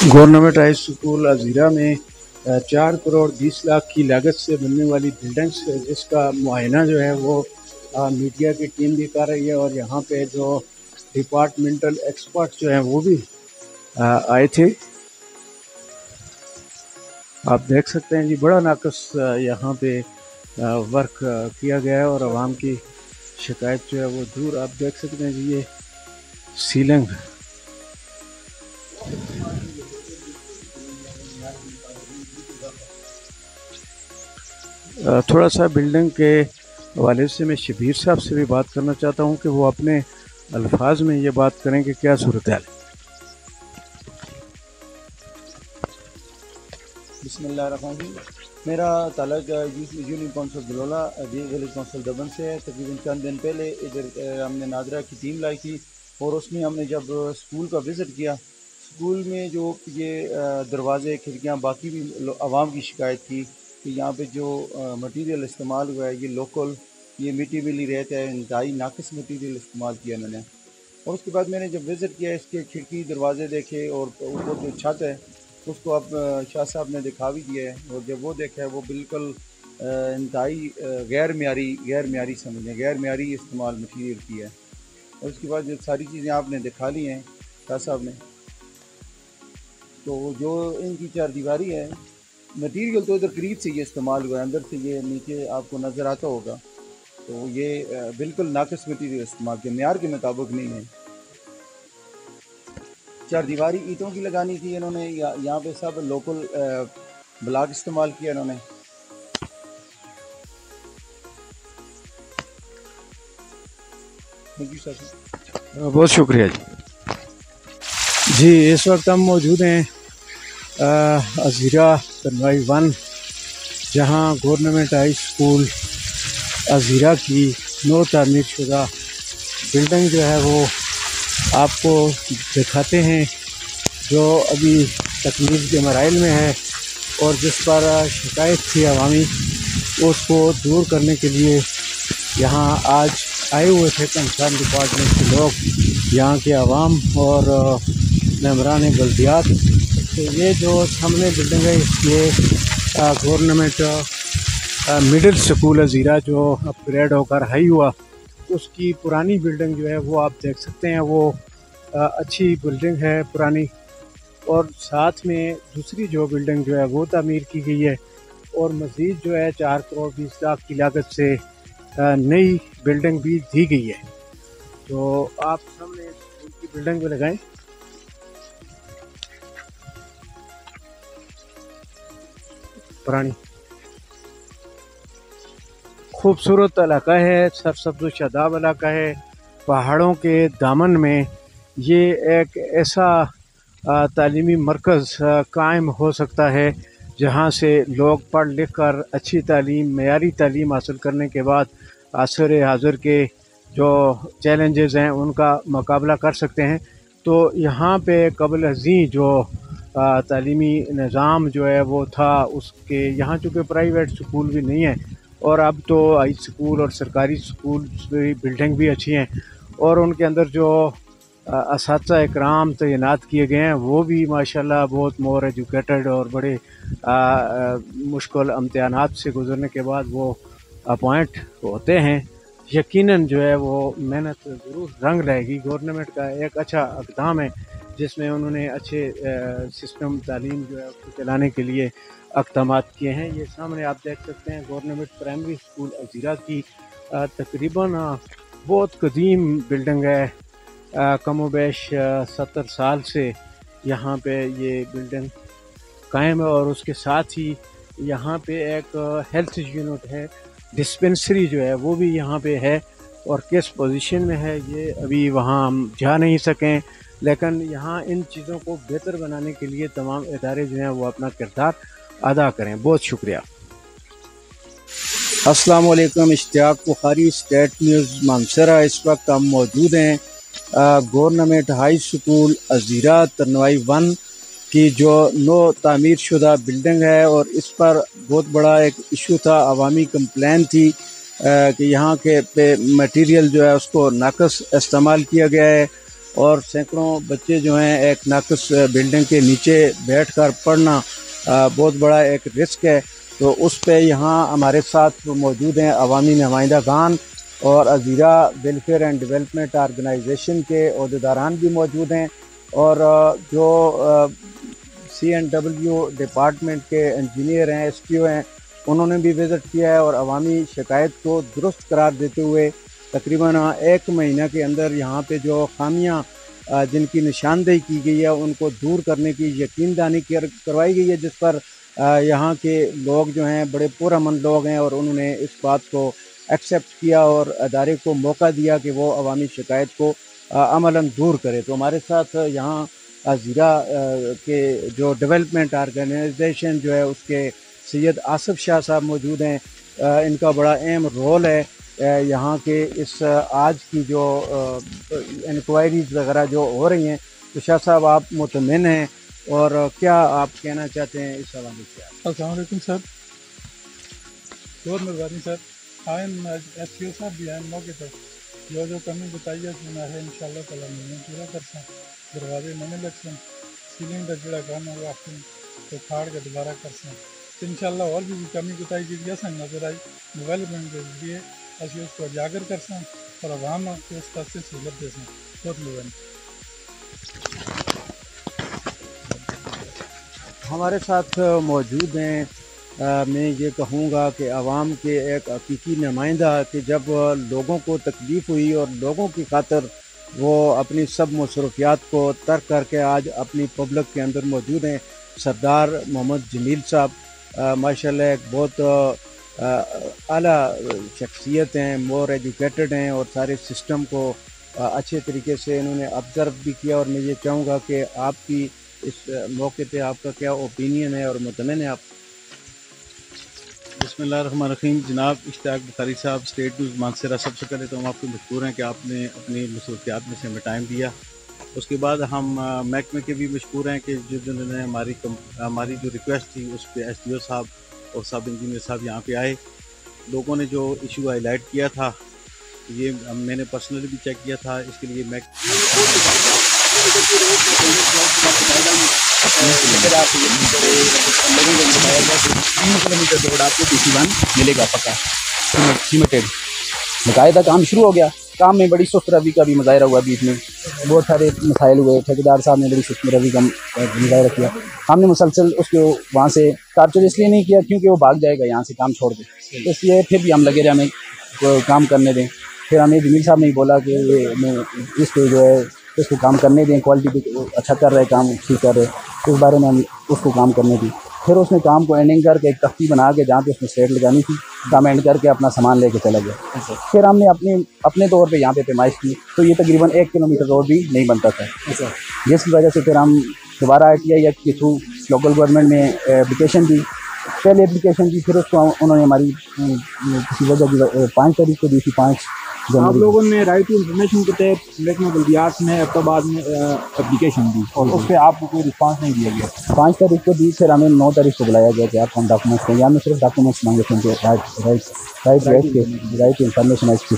गवर्नमेंट हाई स्कूल अजीरा में 4 करोड़ 20 लाख की लागत से बनने वाली बिल्डिंग्स, जिसका मुआयना जो है वो मीडिया की टीम भी कर रही है, और यहाँ पे जो डिपार्टमेंटल एक्सपर्ट जो हैं वो भी आए थे। आप देख सकते हैं जी, बड़ा नाकस यहाँ पे वर्क किया गया है, और आवाम की शिकायत जो है वो दूर। आप देख सकते हैं जी, ये सीलिंग थोड़ा सा बिल्डिंग के हवाले से मैं शबीर साहब से भी बात करना चाहता हूँ कि वो अपने अल्फाज में ये बात करें कि क्या सूरत हाल है। बिस्मिल्लाहिर्रहमानिर्रहीम। मेरा ताल्लुक यूनियन काउंसिल बलोला विलेज काउंसिल दबन से है। तकरीबन चंद दिन पहले इधर हमने नादरा की टीम लाई थी, और उसमें हमने जब स्कूल का विज़िट किया, स्कूल में जो ये दरवाज़े खिड़कियाँ बाकी भी आवाम की शिकायत थी कि यहाँ पे जो मटीरियल इस्तेमाल हुआ है ये लोकल, ये मिट्टी मिली रहता है, इंतहाई नाकिस मटीरियल इस्तेमाल किया इन्होंने। और उसके बाद मैंने जब विज़िट किया, इसके खिड़की दरवाज़े देखे, और ऊपर जो छत है उसको अब शाह साहब ने दिखा भी दिया है, और जब वो देखा है वो बिल्कुल इंतहाई गैर म्यारी समझें, गैर म्यारी इस्तेमाल मटीरियल किया है। और उसके बाद जो सारी चीज़ें आपने दिखा ली हैं शाह साहब ने, तो जो इनकी चारदीवारी है, मटीरियल तो इधर करीब से ये इस्तेमाल हुआ है, अंदर से ये नीचे आपको नज़र आता होगा, तो ये बिल्कुल नाकिस मटीरियल इस्तेमाल किया, म्यार के मुताबिक नहीं है। चारदीवारी ईंटों की लगानी थी इन्होंने, यहाँ पे सब लोकल ब्लॉक इस्तेमाल किया इन्होंने। Thank you sir. बहुत शुक्रिया जी। इस वक्त हम मौजूद हैं अजीरा तनवाई 1, जहाँ गवर्नमेंट हाई स्कूल अजीरा की नौ तामीर शुदा बिल्डिंग जो है वो आपको दिखाते हैं, जो अभी तकमील के मराइल में है, और जिस पर शिकायत थी अवामी, उसको दूर करने के लिए यहाँ आज आए हुए थे कंसर्न डिपार्टमेंट के लोग, यहाँ के अवाम और मेंबरान बल्दियात। तो ये जो सामने बिल्डिंग है, ये गवर्नमेंट मिडिल स्कूल अजीरा जो अपग्रेड होकर हाई हुआ, उसकी पुरानी बिल्डिंग जो है वो आप देख सकते हैं, वो अच्छी बिल्डिंग है पुरानी। और साथ में दूसरी जो बिल्डिंग जो है वो तामीर की गई है, और मज़ीद जो है 4 करोड़ 20 लाख की लागत से नई बिल्डिंग भी दी गई है। तो आप सामने उनकी बिल्डिंग भी लगाएं। पुरानी खूबसूरत इलाका है, सरसब्ज़ शादाब इलाका है, पहाड़ों के दामन में ये एक ऐसा तालीमी मरकज़ कायम हो सकता है जहाँ से लोग पढ़ लिख कर अच्छी तालीम, मेयारी तालीम हासिल करने के बाद असर हाज़िर के जो चैलेंजेस हैं उनका मुकाबला कर सकते हैं। तो यहाँ पे कबल अज़ीं जो तालीमी निज़ाम जो है वो था, उसके यहाँ चूँकि प्राइवेट स्कूल भी नहीं है और अब तो हाई स्कूल और सरकारी स्कूल की बिल्डिंग भी अच्छी हैं और उनके अंदर जो असातिज़ा इकराम तैनात किए गए हैं वो भी माशाल्लाह बहुत मोर एजुकेटेड और बड़े मुश्किल इम्तिहानात से गुज़रने के बाद वो अपॉइंट होते हैं। यकीनन जो है वो मेहनत ज़रूर रंग लाएगी। गवर्नमेंट का एक अच्छा इक़दाम है जिसमें उन्होंने अच्छे सिस्टम तालीम जो है उसको चलाने के लिए इक़दामात किए हैं। ये सामने आप देख सकते हैं गवर्नमेंट प्राइमरी स्कूल अज़ीरा की तकरीबन बहुत कदीम बिल्डिंग है, कमोबेश 70 साल से यहाँ पे ये बिल्डिंग कायम है और उसके साथ ही यहाँ पे एक हेल्थ यूनिट है, डिस्पेंसरी जो है वो भी यहाँ पे है और किस पोजीशन में है ये अभी वहाँ हम जा नहीं सकें, लेकिन यहाँ इन चीज़ों को बेहतर बनाने के लिए तमाम इदारे जो हैं वो अपना किरदार अदा करें। बहुत शुक्रिया। अस्सलाम वालेकुम, इश्तियाक बुखारी, स्टेट न्यूज़ मानसरा। इस वक्त हम मौजूद हैं गवर्नमेंट हाई स्कूल अज़ीरा तरनवाई 1 की जो नो तामीर शुदा बिल्डिंग है और इस पर बहुत बड़ा एक इशू था, अवामी कंप्लेन थी कि यहाँ के पे मटीरियल जो है उसको नाकस इस्तेमाल किया गया है और सैकड़ों बच्चे जो हैं एक नाकस बिल्डिंग के नीचे बैठकर पढ़ना बहुत बड़ा एक रिस्क है। तो उस पे यहाँ हमारे साथ मौजूद हैं अवामी नुमाइंदागान और अज़ीरा वेलफेयर एंड डेवलपमेंट ऑर्गेनाइजेशन के अहदेदारान भी मौजूद हैं और जो CNW डिपार्टमेंट के इंजीनियर हैं, STO हैं, उन्होंने भी विज़िट किया है और अवामी शिकायत को दुरुस्त करार देते हुए तकरीबन 1 महीना के अंदर यहाँ पे जो खामियाँ जिनकी निशानदेही की गई है उनको दूर करने की यकीन दहानी करवाई गई है, जिस पर यहाँ के लोग जो हैं बड़े पुरअमन लोग हैं और उन्होंने इस बात को एक्सेप्ट किया और अदारे को मौका दिया कि वो अवामी शिकायत को अमलन दूर करे। तो हमारे साथ यहाँ अज़ीरा के जो डेवलपमेंट ऑर्गेनाइजेशन जो है उसके सैयद आसिफ शाह साहब मौजूद हैं। इनका बड़ा अहम रोल है यहाँ के इस आज की जो इंक्वायरीज़ वगैरह जो हो रही हैं। तो शाह साहब आप मुतमिन हैं और क्या आप कहना चाहते हैं इस हवाले से? अस्सलाम वालेकुम सर, बहुत मेहरबानी सर। आयन STO साहब भी आयन मौके पर जो कमी बताई है है इंशाल्लाह ताला मैं पूरा कर सा दरवाजे नए लग सीलिंग का जोड़ा काम है वो तो फाड़ के दोबारा कर सा तो इंशाल्लाह और भी कमी बताई जी नजर आई डेवलपमेंट के जरिए असी उसको उजागर कर सा और आवाम को उस तरह से सहूलत दे सा। बहुत मेहरबानी। हमारे साथ मौजूद हैं मैं ये कहूँगा कि आवाम के एक हकीकी नुमाइंदा कि जब लोगों को तकलीफ़ हुई और लोगों की खातिर वो अपनी सब मसरूफियात को तर्क करके आज अपनी पब्लिक के अंदर मौजूद हैं। सरदार मोहम्मद जमील साहब माशाल्लाह एक बहुत आला शख्सियत हैं, मोर एजुकेटेड हैं और सारे सिस्टम को अच्छे तरीके से इन्होंने ऑब्ज़र्व भी किया और मैं ये चाहूँगा कि आपकी इस मौके पे आपका क्या ओपिनियन है और मुतमिन है आप? बिस्मिल्लाहिर्रहमानिर्रहीम। जनाब इश्तियाक बुखारी साहब, स्टेट न्यूज़ मानसरा। सबसे पहले तो हम आपको मशकूर हैं कि आपने अपनी मसरूफियात में से हमें टाइम दिया। उसके बाद हम महकमे के भी मशकूर हैं कि जिन्होंने हमारी जो रिक्वेस्ट थी उस पर SDO साहब और सब इंजीनियर साहब यहाँ पे आए। लोगों ने जो इशू हाईलाइट किया था ये मैंने पर्सनली भी चेक किया था, इसके लिए मैं किलोमीटर रोड आपको PC1 मिलेगा पक्का सीमेंटेड। बाकायदा काम शुरू हो गया। काम में बड़ी सुस्त रवि का भी मुजाहरा हुआ, बीच में बहुत सारे मसाइल हुए। ठेकेदार साहब ने बड़ी सुस्त रवि का मुजाहरा किया। हमने मुसलसल उसको वहाँ से टार्चर इसलिए नहीं किया क्योंकि वो भाग जाएगा यहाँ से काम छोड़ के, इसलिए फिर भी हम लगे रहे हमें काम करने दें। फिर हमें जमील साहब ने बोला कि इसको जो है इसको काम करने दें, क्वालिटी भी अच्छा कर रहे, काम ठीक कर रहे, इस बारे में हम उसको काम करने दी। फिर उसने काम को एंडिंग करके एक तख्ती बना के जहाँ पे उसने स्लेट लगानी थी काम एंड करके अपना सामान लेके चला गया। फिर हमने अपने तौर पे यहाँ पे पैमाइश की तो ये तकरीबन 1 किलोमीटर रोड भी नहीं बनता था, जिसकी वजह से फिर हम दोबारा ITI एक्ट के थ्रू लोकल गवर्नमेंट में एप्लीकेशन दी, पहले एप्लीकेशन दी, फिर उसको उन्होंने हमारी किसी वजह की 5 तारीख को दी थी, 5 आप जनवरी। लोगों ने राइट टू इन्फॉर्मेशन के तहत महकमा बल्दियात में अब्ताबाद में एप्लीकेशन दी और उस पर आपको कोई रिस्पांस नहीं दिया गया। 5 तारीख को दी, फिर हमें 9 तारीख को बुलाया गया कि आप हम डॉक्यूमेंट्स देंगे। हमने सिर्फ डॉक्यूमेंट्स मांगे थे उनके राइट इन्फॉर्मेशन एक्ट के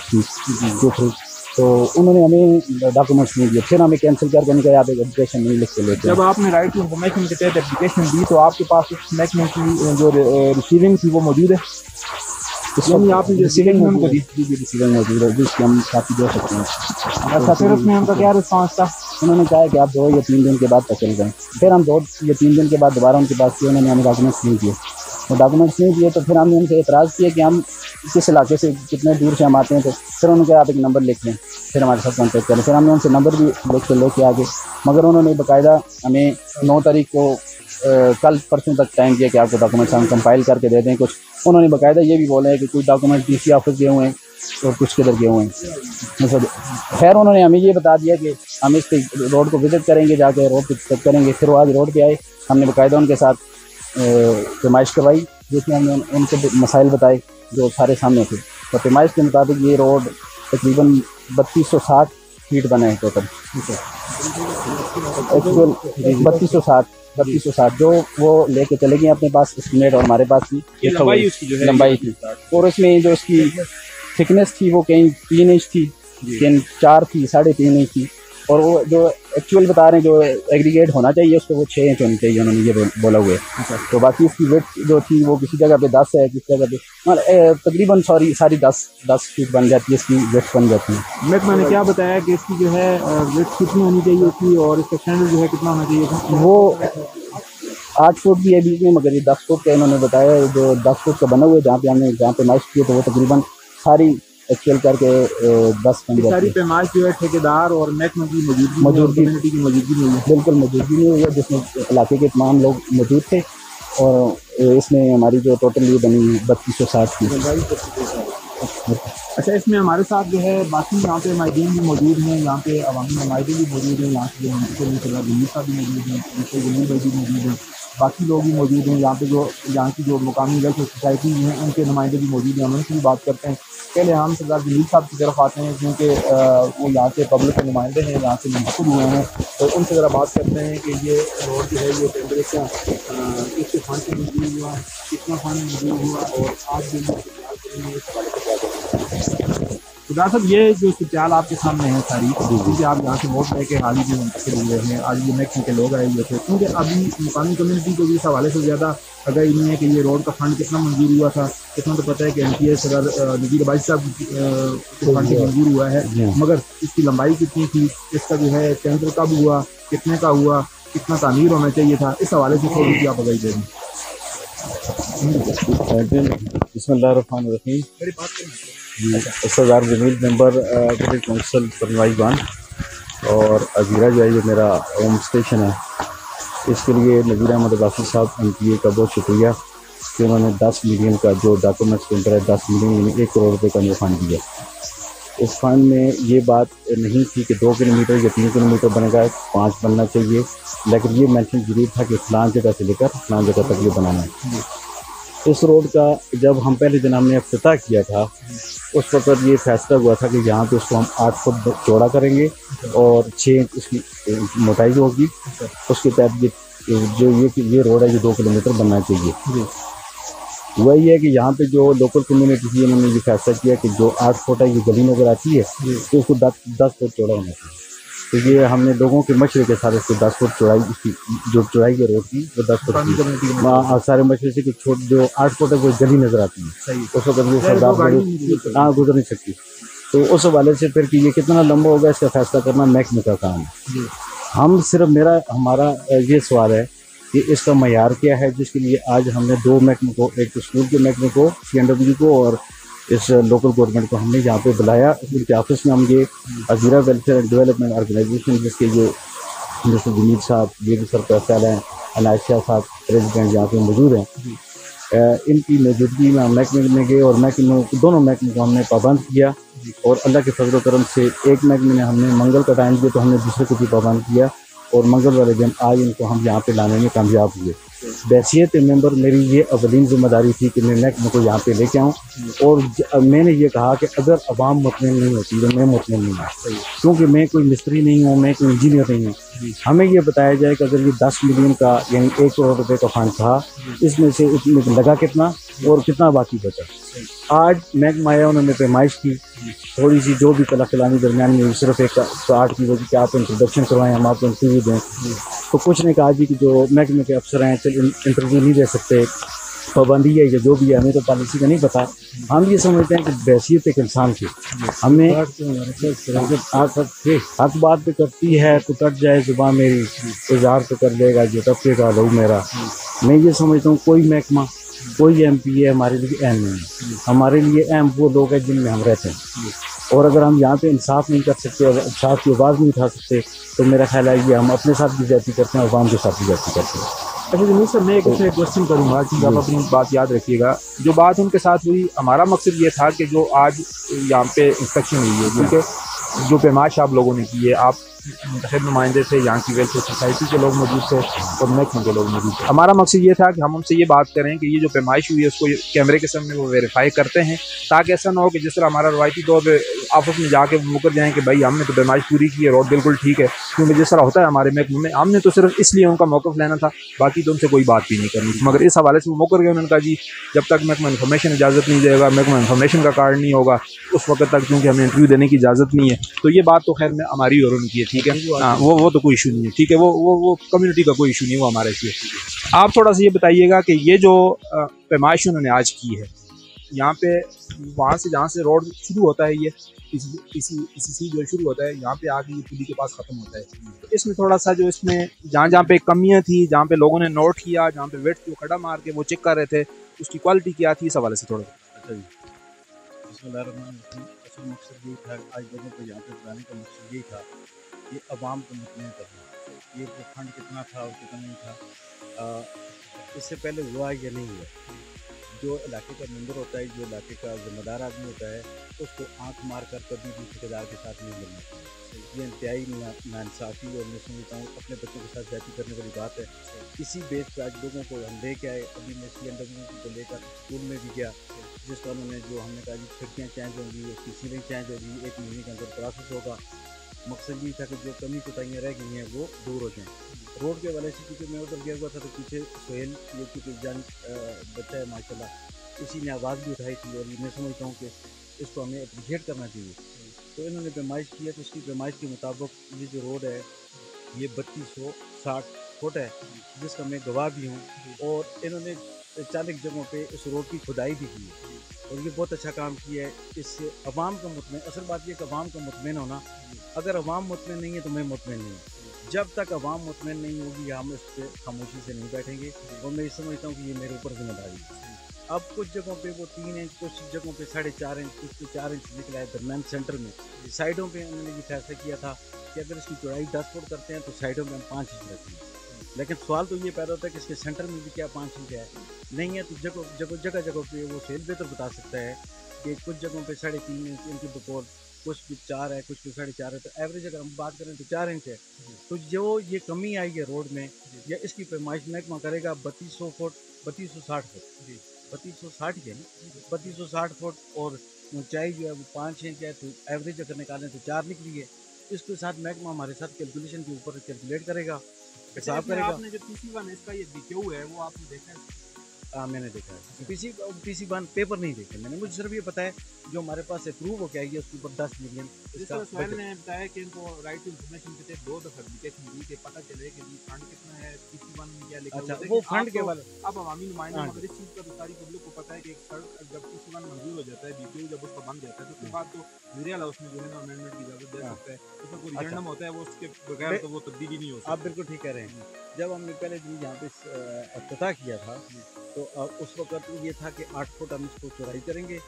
थ्रू, तो उन्होंने हमें डॉक्यूमेंट्स नहीं दिए। फिर हमें कैंसिल कर देने का, आप एक एप्लीकेशन नहीं लिख के लेते। जब आपने राइट टू इन्फॉर्मेशन के तहत एप्लीकेशन दी तो आपके पास उस महकमे की जो रिसीविंग थी वो मौजूद है, यानी आपने जो रिसीविंग उनको दी? रिसीविंग मौजूद है, जिसकी हम काफ़ी दे सकते हैं। अच्छा, फिर उसमें उनका क्या रिस्पांस था? उन्होंने कहा कि आप 2 या 3 दिन के बाद तक चल गए। फिर हम 2 या 3 दिन के बाद दोबारा उनके पास किए, उन्होंने हमें डॉक्यूमेंट्स नहीं दिए। वो डॉक्यूमेंट्स नहीं दिए तो फिर हमने उनसे एतराज़ किया कि हम किस इलाके से कितने दूर से हम आते हैं। तो फिर उन्होंने कहा आप एक नंबर लिख लें, फिर हमारे साथ कॉन्टेक्ट करें। फिर हमने उनसे नंबर भी लिख के लेके आगे, मगर उन्होंने बाकायदा हमें 9 तारीख को कल परसों तक टाइम दिया कि आपको डॉक्यूमेंट्स हम कंपाइल करके दे दें। कुछ उन्होंने बाकायदा ये भी बोला है कि कुछ डॉक्यूमेंट DC ऑफिस गए हुए हैं और कुछ किधर गए हुए हैं। खैर उन्होंने हमें ये बता दिया कि हम इस रोड को विज़िट करेंगे, जाके रोड पे चेक करेंगे। फिर वो आज रोड पे आए, हमने बाकायदा उनके साथ पैमाइश करवाई, जिसमें हमने उनके मसाइल बताए जो सारे सामने थे। तो पैमाइश के मुताबिक ये रोड तकरीबन 3260 फीट बना है टोटल, एक्चुअल 3260 जो वो लेके चले गए अपने पास एस्टिमेट, और हमारे पास थी लंबाई थी। और उसमें जो इसकी थिकनेस थी वो कहीं 3 इंच थी, कहीं 4 थी, 3.5 इंच थी। और वो जो एक्चुअल बता रहे हैं जो एग्रीगेट होना चाहिए उसको वो 6 इंच होनी चाहिए, उन्होंने ये बोला हुआ है। तो बाकी इसकी विड्थ जो थी वो किसी जगह पे 10 है, किसी जगह पे तकरीबन सारी 10 फीट बन जाती है, इसकी विड्थ बन जाती है। महकमा ने क्या बताया कि इसकी जो है विड्थ कितनी होनी चाहिए थी और इसका स्टैंडर्ड जो है कितना होना चाहिए था? वो 8 फुट भी है बीच में, मगर ये 10 फुट का इन्होंने बताया। जो 10 फुट का बना हुआ है जहाँ पे माइश किए, तो वो तकरीबन सारी एक्चुअल करके 10 बन जाती है। सारी पैमाइश जो है ठेकेदार और महकमे की मौजूदगी की मौजूदगी में हुई है। बिल्कुल मौजूदगी नहीं हुई है, जिसमें इलाके के तमाम लोग मौजूद थे। और इसमें हमारी जो टोटल ये बनी 3260 की। अच्छा, इसमें हमारे साथ जो है बाकी यहाँ पे माहिदीन भी मौजूद हैं, यहाँ पे अवामी नुमाइंदे भी मौजूद हैं, यहाँ से जो दिल्ली साहब भी मौजूद हैं, जमील भाई भी मौजूद हैं, बाकी लोग भी मौजूद हैं। यहाँ पे जो यहाँ की जो मुकामी वेलफेयर सोसाइटी हैं उनके नुमाइंदे भी मौजूद हैं, हम उनसे भी बात करते हैं। पहले हम सरदार जमील साहब की तरफ आते हैं, क्योंकि वो यहाँ के पब्लिक के नुमाइंदे हैं, यहाँ से मुंतखब हुए हैं। तो उनसे ज़रा बात करते हैं कि ये रोड जो है ये टेम्परेचर किसके फंड से मंजूर हुआ, कितना फंड मंजूर हुआ, और आज जो खुदा साहब ये जो सूरत आपके सामने है सारी, क्योंकि आप यहाँ से वोट लेके हाल ही में मुंतकिल हुए हैं, आज ये महकमे के लोग आए हुए थे, क्योंकि अभी मुकामी कम्युनिटी को भी इस हवाले से ज़्यादा आगाही नहीं है कि ये रोड का फंड कितना मंजूर हुआ था। इतना तो पता है कि MPA सरदार नज़ीर बाई साहब के फंड से मंजूर हुआ है, मगर इसकी लंबाई कितनी थी, इसका जो है टेंडर कब हुआ, कितने का हुआ, कितना तामीर होना चाहिए था, इस हवाले से थोड़ी सी आप आगाही दे दें। बिस्मिल्लाहिर्रहमानिर्रहीम। सरदार जमील मेंबर विलेज काउंसिल परनवाईबान और अजीरा जो है ये मेरा होम स्टेशन है। इसके लिए नज़ीर अहमद अब्बासी साहब MPA का बहुत शुक्रिया कि उन्होंने 10 मिलियन का जो डॉक्यूमेंट्स के अंदर है 10 मिलियन 1 करोड़ रुपये का जो फंड दिया। इस फंड में ये बात नहीं थी कि 2 किलोमीटर या 3 किलोमीटर बनेगा, 5 बनना चाहिए, लेकिन ये मेंशन जरूर था कि फलां जगह से लेकर फलां जगह तक ये बनाना है। इस रोड का जब हम पहले दिन हमने इफ्तिताह किया था उस वक्त ये फैसला हुआ था कि यहाँ पे उसको हम 8 फुट चौड़ा करेंगे और 6 इंच इसकी मोटाई होगी। उसके तहत ये रोड है ये 2 किलोमीटर बनना चाहिए। वही है कि यहाँ पे जो लोकल कम्युनिटी थी उन्होंने ये फैसला किया कि जो 8 फुट है ये गली नज़र आती है तो उसको 10 फुट चौड़ा होना चाहिए। तो ये हमने लोगों के मशवरे के साथ इसको 10 फुट चौड़ाई, इसकी जो चौड़ाई है रोड की वो 10 फुट की। सारे मशवरे से कि जो 8 फुट है वो गली नज़र आती है, उस वक्त वो सरदार गुजर नहीं सकती। तो उस हवाले से फिर कि ये कितना लंबा होगा इसका फैसला करना महकमे का काम है। हम सिर्फ हमारा ये सवाल है कि इसका मयार क्या है, जिसके लिए आज हमने 2 महकमे को, एक तो स्कूल के महकमे को CNW को और इस लोकल गवर्नमेंट को हमने यहाँ पे बुलाया। उनके ऑफिस में हम ये अजीरा वेलफेयर एंड डेवलपमेंट ऑर्गेनाइजेशन जिसके जो जैसे जमील साहब, ये भी सरपैसल हैं, अनायशा साहब प्रेसिडेंट यहाँ पे मौजूद हैं, इनकी मौजूदगी में हम महकमे में गए और दोनों महकमे को हमने पाबंद किया। और अल्लाह के फजल करम से एक महकमे ने हमने मंगल का टाइम दिया तो हमने दूसरे को भी पाबंद किया اور منگل والے دن آج ان کو ہم یہاں پہ لانے میں کامیاب ہوئے۔ بحیثیت ممبر میری یہ اولین ذمہ داری تھی کہ میں محکمے کو یہاں پہ لے کے آؤں، اور میں نے یہ کہا کہ اگر عوام مطمئن نہیں ہوتی تو میں مطمئن نہیں ہوں، کیونکہ میں کوئی مستری نہیں ہوں، میں کوئی انجینئر نہیں ہوں۔ ہمیں یہ بتایا جائے کہ اگر یہ 10 ملین کا یعنی 1 کروڑ روپے کا فنڈ تھا، اس میں سے لگا کتنا اور کتنا باقی بچا۔ آج محکمہ آیا، انہوں نے پیمائش کی تھوڑی سی، جو بھی کلا کلانی درمیان میں صرف ایک آرٹ کی وجہ کہ آپ انٹروڈکشن کروائیں، ہم آپ کو انٹرویو دیں، تو کچھ نے کہا جی کہ جو محکمے کے افسر ہیں چل انٹرویو نہیں دے سکتے، پابندی ہے یا جو بھی ہے، ہمیں تو پالیسی کا نہیں پتہ۔ ہم یہ سمجھتے ہیں کہ بحیثیت ایک انسان کی ہمیں حق بات پہ کرتی ہے تو کٹ جائے زبان میری، اظہار تو کر لے گا جو طبقے کا لہو میرا۔ میں یہ سمجھتا ہوں کوئی محکمہ، کوئی ایم پی ہے ہمارے لیے اہم نہیں ہے، ہمارے لیے اہم وہ لوگ ہیں جن میں ہم رہتے ہیں، اور اگر ہم یہاں پہ انصاف نہیں کر سکتے اور انصاف کی آواز نہیں اٹھا سکتے تو میرا خیال ہے یہ ہم اپنے ساتھ بھی زیادتی کرتے ہیں، عوام کے ساتھ بھی زیادتی کرتے ہیں۔ اچھا جمیل صاحب، میں ایک کوشچن کروں گا کہ آپ اپنی بات یاد رکھیے گا، جو بات ان کے ساتھ ہوئی، ہمارا مقصد یہ تھا کہ جو آج یہاں پہ انسپیکشن ہوئی ہے، کیونکہ جو پیمائش آپ لوگوں نے کی ہے، آپ منتخب نمائندے تھے، یہاں کی ویلفیئر سوسائٹی کے لوگ موجود تھے اور محکمے کے لوگ موجود تھے۔ ہمارا مقصد یہ تھا کہ ہم ان سے یہ بات کریں کہ یہ جو پیمائش ہوئی ہے اس کو کیمرے کے سامنے وہ ویریفائی کرتے ہیں، تاکہ ایسا نہ ہو کہ جس طرح ہمارا روایتی طور پہ آفس میں جا کے مکر جائیں کہ بھائی ہم نے تو پیمائش پوری کی ہے، روڈ بالکل ٹھیک ہے، کیونکہ جس طرح ہوتا ہے ہمارے محکمے میں، ہم نے تو صرف اس لیے ان کا موقف لینا تھا، باقی تو ان سے کوئی بات بھی نہیں کرنی تھی، مگر اس حوالے سے وہ مکر گئے۔ انہوں نے کہا جی جب تک محکمہ انفارمیشن اجازت نہیں دے گا، محکمہ انفارمیشن کا کارڈ نہیں ہوگا، اس وقت تک کیونکہ ہمیں انٹرویو دینے کی اجازت نہیں ہے۔ تو یہ بات تو خیر میں ہماری اور ان کی ہے، ٹھیک ہے، ہاں وہ تو کوئی ایشو نہیں ہے، ٹھیک ہے، وہ کمیونٹی کا کوئی ایشو نہیں ہے، وہ ہمارے ایشو ہے۔ آپ تھوڑا سا یہ بتائیے گا کہ یہ جو پیمائش انہوں نے آج کی ہے یہاں پہ، وہاں سے جہاں سے روڈ شروع ہوتا ہے، یہ اسی جو شروع ہوتا ہے یہاں پہ آ کے یہ پلی کے پاس ختم ہوتا ہے، تو اس میں تھوڑا سا جو اس میں جہاں پہ کمیاں تھیں، جہاں پہ لوگوں نے نوٹ کیا، جہاں پہ ویٹ کو کھڑا مار کے وہ چیک کر رہے تھے، اس کی کوالٹی کیا تھی، اس حوالے سے تھوڑا۔ اچھا جی، بسم اللہ الرحمن الرحیم۔ اصل مقصد یہ تھا آج لوگوں کو یہاں پہ بلانے کا مقصد یہ تھا کہ عوام کو مطمئن کرنا، یہ وہ فنڈ کتنا تھا اور کتنا نہیں تھا، اس سے پہلے ہوا یا نہیں ہوا۔ جو علاقے کا ممبر ہوتا ہے، جو علاقے کا ذمہ دار آدمی ہوتا ہے، اس کو آنکھ مار کر کبھی بھی ٹھیکیدار کے ساتھ نہیں ملنا چاہیے۔ یہ انتہائی ناانصافی اور میں سمجھتا ہوں اپنے بچوں کے ساتھ زیادتی کرنے والی بات ہے۔ کسی بیس پہ آج لوگوں کو ہم لے کے آئے، ابھی میں CNW کو لے کر اسکول میں بھی گیا، جس کا انہوں نے جو ہم نے کہا جی کھڑکیاں چینج ہوں گی، اس کی سیلنگ چینج ہوگی، 1 مہینے کے اندر پروسیس ہوگا۔ مقصد یہ تھا کہ جو کمی کوتاہیاں رہ گئی ہیں وہ دور ہو جائیں۔ روڈ کے والے سے کیونکہ میں ادھر گیا ہوا تھا تو پیچھے سہیل یہ کیونکہ جنگ بچہ ہے ماشاء اللہ، اسی نے آواز بھی اٹھائی تھی، اور میں سمجھتا ہوں کہ اس کو ہمیں اپریشیٹ کرنا چاہیے۔ تو انہوں نے پیمائش کی ہے، تو اس کی پیمائش کے مطابق یہ جو روڈ ہے یہ 3260 فٹ ہے، جس کا میں گواہ بھی ہوں، اور انہوں نے 40 جگہوں پہ اس روڈ کی کھدائی بھی کی ہے، اور یہ بہت اچھا کام کیا ہے۔ اس سے عوام کا مطمئن، اصل بات یہ کہ عوام کا مطمئن ہونا، اگر عوام مطمئن نہیں ہے تو میں مطمئن نہیں ہوں۔ جب تک عوام مطمئن نہیں ہوگی ہم اس پہ خاموشی سے نہیں بیٹھیں گے، اور میں یہ سمجھتا ہوں کہ یہ میرے اوپر ذمہ داری ہے۔ اب کچھ جگہوں پہ وہ 3 انچ، کچھ جگہوں پہ 4.5 انچ، کچھ پہ 4 انچ نکلا ہے درمیان سینٹر میں۔ سائڈوں پہ انہوں نے یہ فیصلہ کیا تھا کہ اگر اس کی چوڑائی 10 فٹ کرتے ہیں تو سائڈوں میں ہم 5 انچ رکھیں گے، لیکن سوال تو یہ پیدا ہوتا ہے کہ اس کے سینٹر میں بھی کیا 5 انچ ہے، نہیں ہے تو جگہ پہ وہ سیل بہتر بتا سکتا ہے کہ کچھ جگہوں پہ 3.5 انچ ان کی بقول، کچھ بھی 4 ہے، کچھ بھی 4.5 ہے، تو ایوریج اگر ہم بات کریں تو 4 انچ ہے۔ تو جو یہ کمی آئی ہے روڈ میں، یا اس کی پیمائش محکمہ کرے گا 3200 فٹ، 3260 فٹ، 3260 ہے نا، 3260 فٹ، اور اونچائی جو ہے وہ 5 انچ ہے، تو ایوریج اگر نکالیں تو 4 نکلی ہے۔ اس کے ساتھ محکمہ ہمارے ساتھ کیلکولیشن کے اوپر کیلکولیٹ کرے گا، حساب کرے گا۔ آپ نے جو PC1 اس کا یہ BQ ہے وہ آپ نے دیکھا ہے؟ ہاں میں نے دیکھا ہے، PC1 پیپر نہیں دیکھے میں نے، مجھے صرف یہ پتا ہے جو ہمارے پاس اپروو ہو کے آئی ہے اس کے اوپر 10 ملین جس طرح سہیل نے بتایا کہ ان کو رائٹ ٹو انفارمیشن کے تحت 2 دفعہ اپلیکیشن دی کہ پتہ چلے کہ جی فنڈ کتنا ہے، PC1 میں کیا لکھا ہوا ہے۔ وہ فنڈ کے والے اب عوامی نمائندے مگر اس چیز کا تو ساری پبلک کو پتہ ہے کہ ایک سڑک جب PC1 منظور ہو جاتا ہے، BQ جب اس کا بن جاتا ہے تو اس کے بعد تو میرے علاوہ اس میں جو ہے نا امینڈمنٹ کی اجازت دے سکتا ہے، اس میں کوئی ریفرنڈم ہوتا ہے وہ اس کے بغیر تو وہ تبدیلی نہیں ہو سکتی۔ آپ بالکل ٹھیک کہہ رہے ہیں۔ جب ہم نے پہلے دن یہاں پہ افتتاح کیا تھا तो उस वक्त ये था कि 8 फुट हम इसको चौड़ाई करेंगे,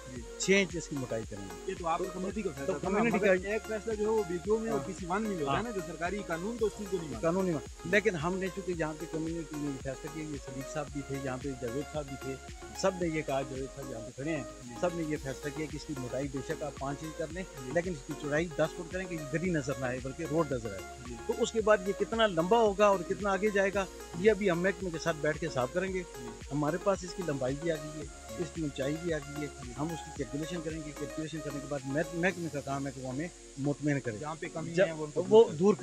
6 इंच इसकी मोटाई करेंगे। ये तो आप कम्युनिटी का फैसला, तो कम्युनिटी का एक फैसला जो है वो बीडीओ में और किसी वन में होता है ना, जो सरकारी कानून तो उस चीज़ को नहीं मानता। कानूनी में, लेकिन हमने चूंकि यहाँ पे कम्युनिटी ने फैसला किया, ये सलीक साहब भी थे, यहाँ पे जावेद साहब भी थे, सब ने ये कहा, जावेद साहब यहाँ पे खड़े हैं, सब ने ये फैसला किया कि इसकी मोटाई बेशक आप 5 इंच कर लें, लेकिन इसकी चौड़ाई 10 फुट करें कि गली नजर ना आए बल्कि रोड नजर आए। तो उसके बाद ये कितना लंबा होगा और कितना आगे जाएगा, ये अभी हम महकमे के साथ बैठ के हिसाब करेंगे। हमारे पास इसकी लंबाई भी आ गई है, इसकी ऊंचाई भी आ गई है, हम उसकी कैलकुलेशन करेंगे। कैलकुलेशन करने के बाद महकमे का काम है कि वो हमें मुतमईन करे, जहाँ पे कमी है वो दूर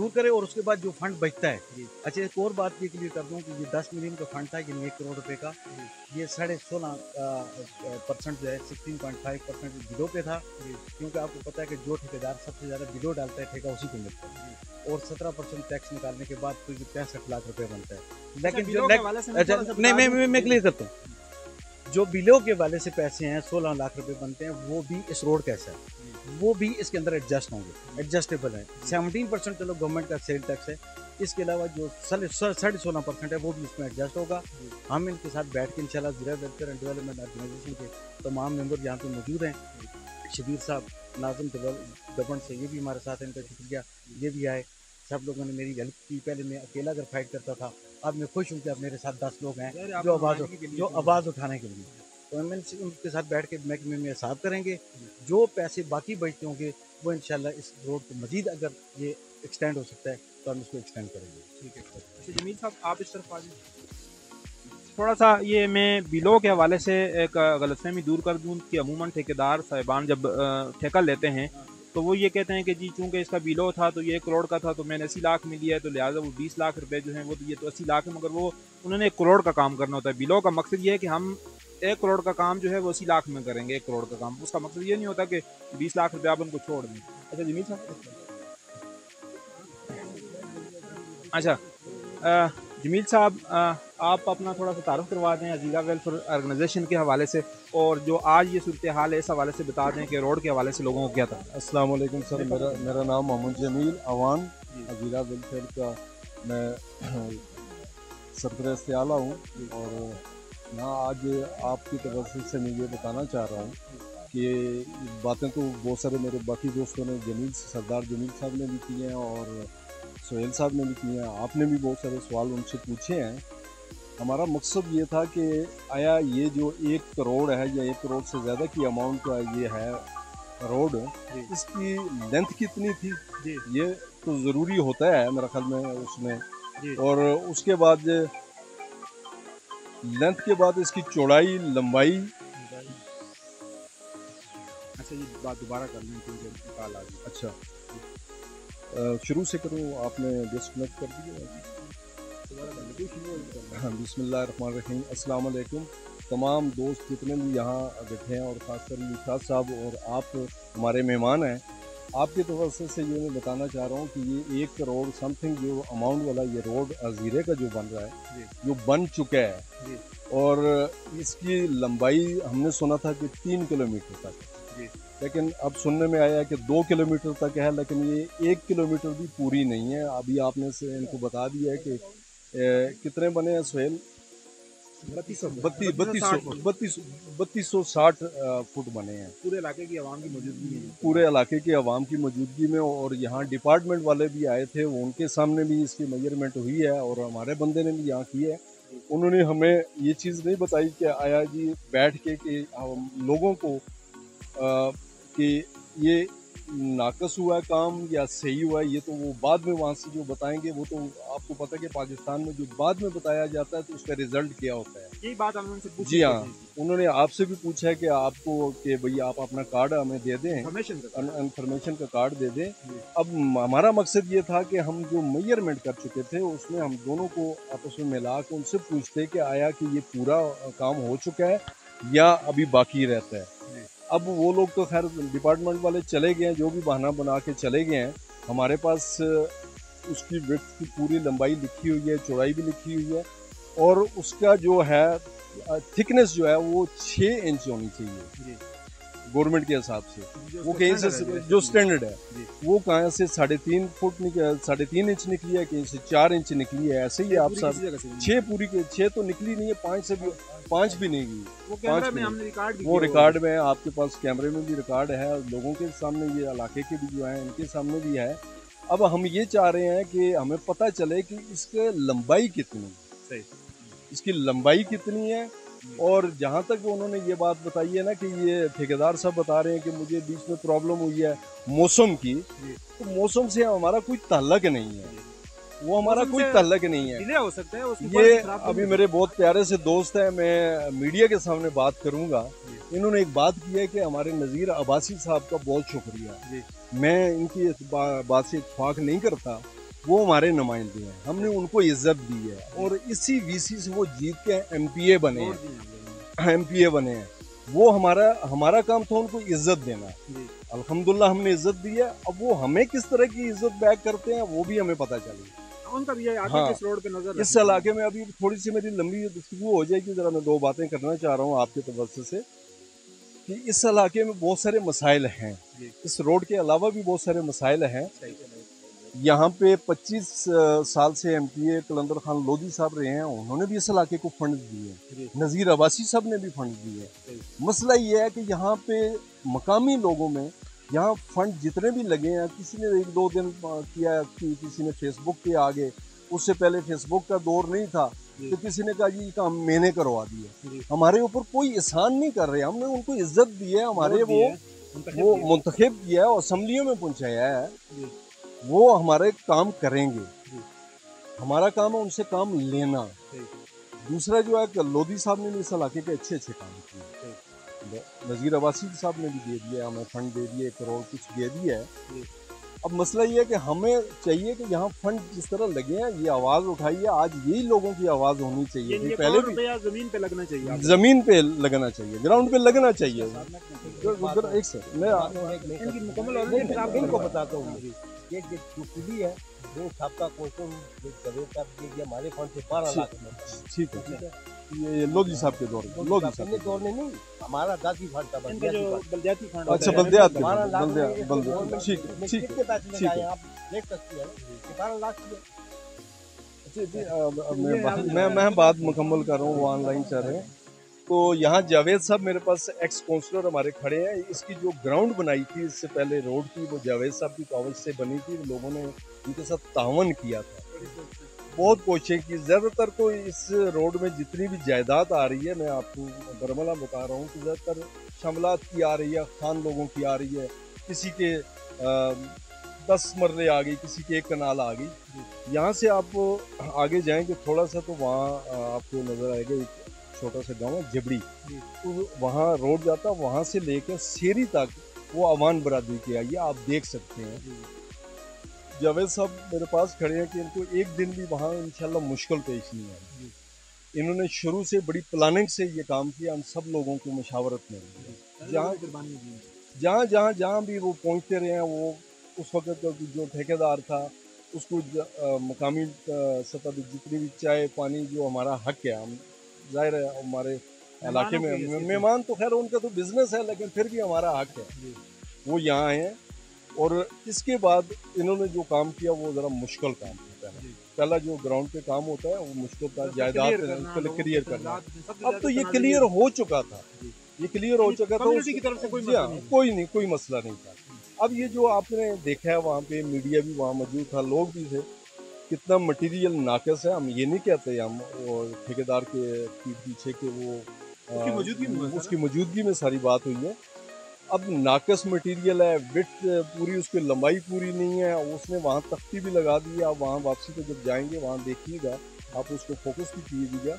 करे और उसके बाद जो फंड बचता है। अच्छा, एक और बात ये क्लियर कर दूँ कि ये 10 मिलियन का फंड था, यानी 1 करोड़ रुपए का, ये 16.5% जो है 16.5% बिलो पे था, क्योंकि आपको पता है कि जो ठेकेदार सबसे ज़्यादा बिलो डालता है ठेका उसी को मिलता है, और 17% टैक्स निकालने के बाद तो 65 लाख रुपए बनता है। लेकिन नहीं, मैं क्लियर करता हूँ, जो बिलों के वाले से पैसे हैं 16 लाख रुपए बनते हैं, वो भी इस रोड का हिस्सा है, वो भी इसके अंदर एडजस्ट होंगे, एडजस्टेबल है। 17% चलो गवर्नमेंट का सेल टैक्स है, इसके अलावा जो 16.5% है वो भी इसमें एडजस्ट होगा। हम इनके साथ बैठ के इंशाल्लाह ज़िला वेलफेयर एंड डेवलपमेंट ऑर्गेनाइजेशन के तमाम मेंबर यहाँ पे मौजूद हैं। शबीर साहब नाज़िम दबन से, ये भी हमारे साथ, इनका शुक्रिया, ये भी आए, सब लोगों ने मेरी हेल्प की। पहले मैं अकेला अगर फाइट करता था, अब मैं खुश हूँ कि अब मेरे साथ 10 लोग हैं जो आवाज़ उठाने के लिए। तो हम उनके साथ बैठ के महकमे में हिसाब करेंगे, जो पैसे बाकी बचते होंगे वो इंशाल्लाह इस रोड को मजीद अगर ये एक्सटेंड हो सकता है तो हम इसको एक्सटेंड करेंगे। ठीक है। अच्छा जमील साहब, आप इस तरफ आ जाइए। थोड़ा सा ये मैं बिलों के हवाले से एक गलतफहमी दूर कर दूँ कि अमूमन ठेकेदार साहिबान जब ठेका लेते हैं तो वो ये कहते हैं कि जी चूँकि इसका बिलो था तो ये 1 करोड़ का था तो मैंने 80 लाख में लिया है, तो लिहाजा वो 20 लाख रुपए जो हैं वो तो ये तो 80 लाख है, मगर वो उन्होंने 1 करोड़ का काम करना होता है। बिलो का मकसद ये है कि हम 1 करोड़ का काम जो है वो 80 लाख में करेंगे, 1 करोड़ का काम, उसका मकसद ये नहीं होता कि 20 लाख रुपये आप उनको छोड़ दें। अच्छा जमील साहब, अच्छा जमील साहब, आप अपना थोड़ा सा तारुफ करवा दें ज़िला वेलफेयर ऑर्गेनाइजेशन के हवाले से, और जो आज ये सूरत हाल है इस हवाले से बता दें कि रोड के हवाले से लोगों को क्या था। अस्सलाम वालेकुम सर, मेरा नाम मोहम्मद जमील अवान, ज़िला वेलफेयर का मैं सरपरस्त आला हूँ, और यहाँ आज आपकी तरफ से मैं ये बताना चाह रहा हूँ कि बातें तो बहुत सारे मेरे बाकी दोस्तों ने, सरदार जमील साहब ने भी की हैं और सोहेल साहब ने भी किए हैं, आपने भी बहुत सारे सवाल उनसे पूछे हैं। हमारा मकसद ये था कि आया ये जो 1 करोड़ है या 1 करोड़ से ज़्यादा की अमाउंट का ये है रोड, इसकी लेंथ कितनी थी, ये तो ज़रूरी होता है मेरा ख्याल में उसमें, और उसके बाद लेंथ के बाद इसकी चौड़ाई लंबाई। अच्छा ये बात दोबारा कर लें क्योंकि निकाल आ गई। अच्छा शुरू से करूँ, आपने डिस्कनेक्ट कर दिया। हाँ, बिस्मिल्लाहिर्रहमानिर्रहीम। अस्सलाम वालेकुम तमाम दोस्त जितने भी यहाँ बैठे हैं, और ख़ासकर निशात साहब और आप हमारे मेहमान हैं। आपकी तरफ से ये मैं बताना चाह रहा हूँ कि ये 1 करोड़ समथिंग जो अमाउंट वाला ये रोड अज़ीरे का जो बन रहा है, जो बन चुका है, और इसकी लंबाई हमने सुना था कि 3 किलोमीटर तक, लेकिन अब सुनने में आया कि 2 किलोमीटर तक है, लेकिन ये 1 किलोमीटर भी पूरी नहीं है। अभी आपने से इनको बता दिया है कि कितने बने हैं सोहेल? 3260 फुट बने हैं पूरे इलाके की आवाम की मौजूदगी में, पूरे इलाके की आवाम की मौजूदगी में। और यहाँ डिपार्टमेंट वाले भी आए थे, वो उनके सामने भी इसकी मेजरमेंट हुई है, और हमारे बंदे ने भी यहाँ की है। उन्होंने हमें ये चीज़ नहीं बताई कि आया जी बैठ के कि लोगों को कि ये नाकस हुआ है काम या सही हुआ है, ये तो वो बाद में वहाँ से जो बताएंगे, वो तो आपको पता है कि पाकिस्तान में जो बाद में बताया जाता है तो उसका रिजल्ट क्या होता है। यही बात हमने उनसे पूछी। जी हाँ, उन्होंने आपसे भी पूछा है कि आपको कि भैया आप अपना कार्ड हमें दे दें, इन्फॉर्मेशन का कार्ड दे दें। अब हमारा मकसद ये था कि हम जो मेजरमेंट कर चुके थे उसमें हम दोनों को आपस में मिला के उनसे पूछते कि आया कि ये पूरा काम हो चुका है या अभी बाकी रहता है। अब वो लोग तो खैर डिपार्टमेंट वाले चले गए हैं, जो भी बहाना बना के चले गए हैं। हमारे पास उसकी विड्थ की पूरी लंबाई लिखी हुई है, चौड़ाई भी लिखी हुई है, और उसका जो है थिकनेस जो है वो 6 इंच होनी चाहिए। गवर्नमेंट के हिसाब से, वो कहीं से जो स्टैंडर्ड है वो कहाँ से 3.5 फुट 3.5 इंच निकली है, कहीं से 4 इंच निकली है, ऐसे ही आप सब 6 पूरी के 6 तो निकली नहीं है, 5 भी नहीं गई, वो रिकॉर्ड में आपके पास कैमरे में भी रिकॉर्ड है, लोगों के सामने ये इलाके के भी जो है इनके सामने भी है। अब हम ये चाह रहे हैं कि हमें पता चले कि इसके लंबाई कितनी है, इसकी लंबाई कितनी है। और जहाँ तक उन्होंने ये बात बताई है ना कि ये ठेकेदार साहब बता रहे हैं कि मुझे बीच में प्रॉब्लम हुई है मौसम की, तो मौसम से हमारा कोई ताल्लुक नहीं है, वो हमारा कोई ताल्लुक नहीं है, हो सकता है ये अभी मेरे बहुत प्यारे से दोस्त हैं, मैं मीडिया के सामने बात करूंगा। इन्होंने एक बात की है कि हमारे नज़ीर अब्बासी साहब का बहुत शुक्रिया, मैं इनकी बात से इत्तेफाक नहीं करता, वो हमारे नुमाइंदे हैं, हमने उनको इज्जत दी है और इसी वीसी से वो जीत के एमपीए बने हैं, वो हमारा काम था उनको इज्जत देना, अल्हम्दुलिल्लाह हमने इज्जत दी है। अब वो हमें किस तरह की इज्जत बैक करते हैं वो भी हमें पता चलेगा। उनका भी आगे किस रोड पे नजर इस इलाके में अभी थोड़ी सी मेरी लंबी गुफ्तगू हो जाएगी, जरा मैं 2 बातें करना चाह रहा हूँ आपके तवज्जो से कि इस इलाके में बहुत सारे मसाइल हैं, इस रोड के अलावा भी बहुत सारे मसाइल हैं। यहाँ पे 25 साल से एमपीए कलंदर खान लोधी साहब रहे हैं, उन्होंने भी इस इलाके को फंड दिए, नज़ीर अब्बासी साहब ने भी फंड दिए। मसला ये है कि यहाँ पे मकामी लोगों में यहाँ फंड जितने भी लगे हैं, किसी ने 1-2 दिन किया, किसी ने फेसबुक पे आ गए, उससे पहले फेसबुक का दौर नहीं था, तो किसी ने कहा ये काम मैंने करवा दिया। हमारे ऊपर कोई एहसान नहीं कर रहे, हमने उनको इज्जत दी है, हमारे वो मुंतखब किया है और असम्बलियों में पहुँचाया है, वो हमारे काम करेंगे, हमारा काम है उनसे काम लेना। दूसरा जो है लोधी साहब ने भी इस इलाके के अच्छे काम किए, नज़ीर अब्बासी साहब ने भी दे दिया, हमें फंड दे दिए, 1 करोड़ कुछ दे दिया है। अब मसला ये है कि हमें चाहिए कि यहाँ फंड जिस तरह लगे हैं ये आवाज़ उठाइए, आज यही लोगों की आवाज़ होनी चाहिए, पहले भी जमीन पे लगना चाहिए, जमीन पे लगना चाहिए, ग्राउंड पे लगना चाहिए। एक सर मैं इनको बताता हूँ, ये जो पुली है वो सबका क्वेश्चन हमारे फंड से 12 लाख में, ठीक है, ये लोधी साहब के दौर में, लोधी साहब के दौर में नहीं, हमारा दादी फंड था, बलदियाती फंड, अच्छा बलदियात, ठीक कितने पैसे लगाए आप देख सकते हैं, 12 लाख मैं बात मुकम्मल कर रहा हूँ, वो ऑनलाइन चल रहे हैं। तो यहाँ जावेद साहब मेरे पास एक्स काउंसलर हमारे खड़े हैं, इसकी जो ग्राउंड बनाई थी इससे पहले रोड की, वो जावेद साहब की कावज से बनी थी, लोगों ने उनके साथ तावन किया था, बहुत कोशिशें की। ज़्यादातर तो इस रोड में जितनी भी जायदाद आ रही है, मैं आपको बरमला बता रहा हूँ कि ज़्यादातर शमलात की आ रही है, खान लोगों की आ रही है, किसी के 10 मरले आ गई, किसी के 1 कनाल आ गई। यहाँ से आप आगे जाएंगे थोड़ा सा तो वहाँ आपको नज़र आएगा एक छोटा सा गाँव है जबड़ी, तो वहाँ रोड जाता, वहाँ से लेकर शेरी तक वो अवान बरादरी की आई है, आप देख सकते हैं। जावेद साहब मेरे पास खड़े हैं कि इनको एक दिन भी वहाँ इंशाल्लाह मुश्किल पेश नहीं है, इन्होंने शुरू से बड़ी प्लानिंग से ये काम किया, हम सब लोगों को मशावरत में जहाँ भी वो पहुँचते रहे हैं, वो उस वक्त जो ठेकेदार था उसको मकामी सतह पर जितनी भी चाय पानी जो हमारा हक है, हम जाहिर है हमारे इलाके में मेहमान तो खैर उनका तो बिजनेस है, लेकिन फिर भी हमारा हक है, वो यहाँ आए हैं। और इसके बाद इन्होंने जो काम किया वो ज़रा मुश्किल काम होता है, पहला जो ग्राउंड पे काम होता है वो मुश्किल था, जायदाद क्लियर करना, अब तो ये क्लियर हो चुका था, ये क्लियर हो चुका था, कोई नहीं, कोई मसला नहीं था। अब ये जो आपने देखा है वहाँ पे मीडिया भी वहाँ मौजूद था, लोग भी थे, कितना मटेरियल नाकस है, हम ये नहीं कहते, हम ठेकेदार के पीछे के वो उसकी मौजूदगी में सारी बात हुई है। अब नाकस मटेरियल है, विड्थ पूरी, उसकी लंबाई पूरी नहीं है, उसने वहाँ तख्ती भी लगा दी है। आप वहाँ वापसी पे जब जाएंगे वहाँ देखिएगा, आप उसको फोकस भी कीजिएगा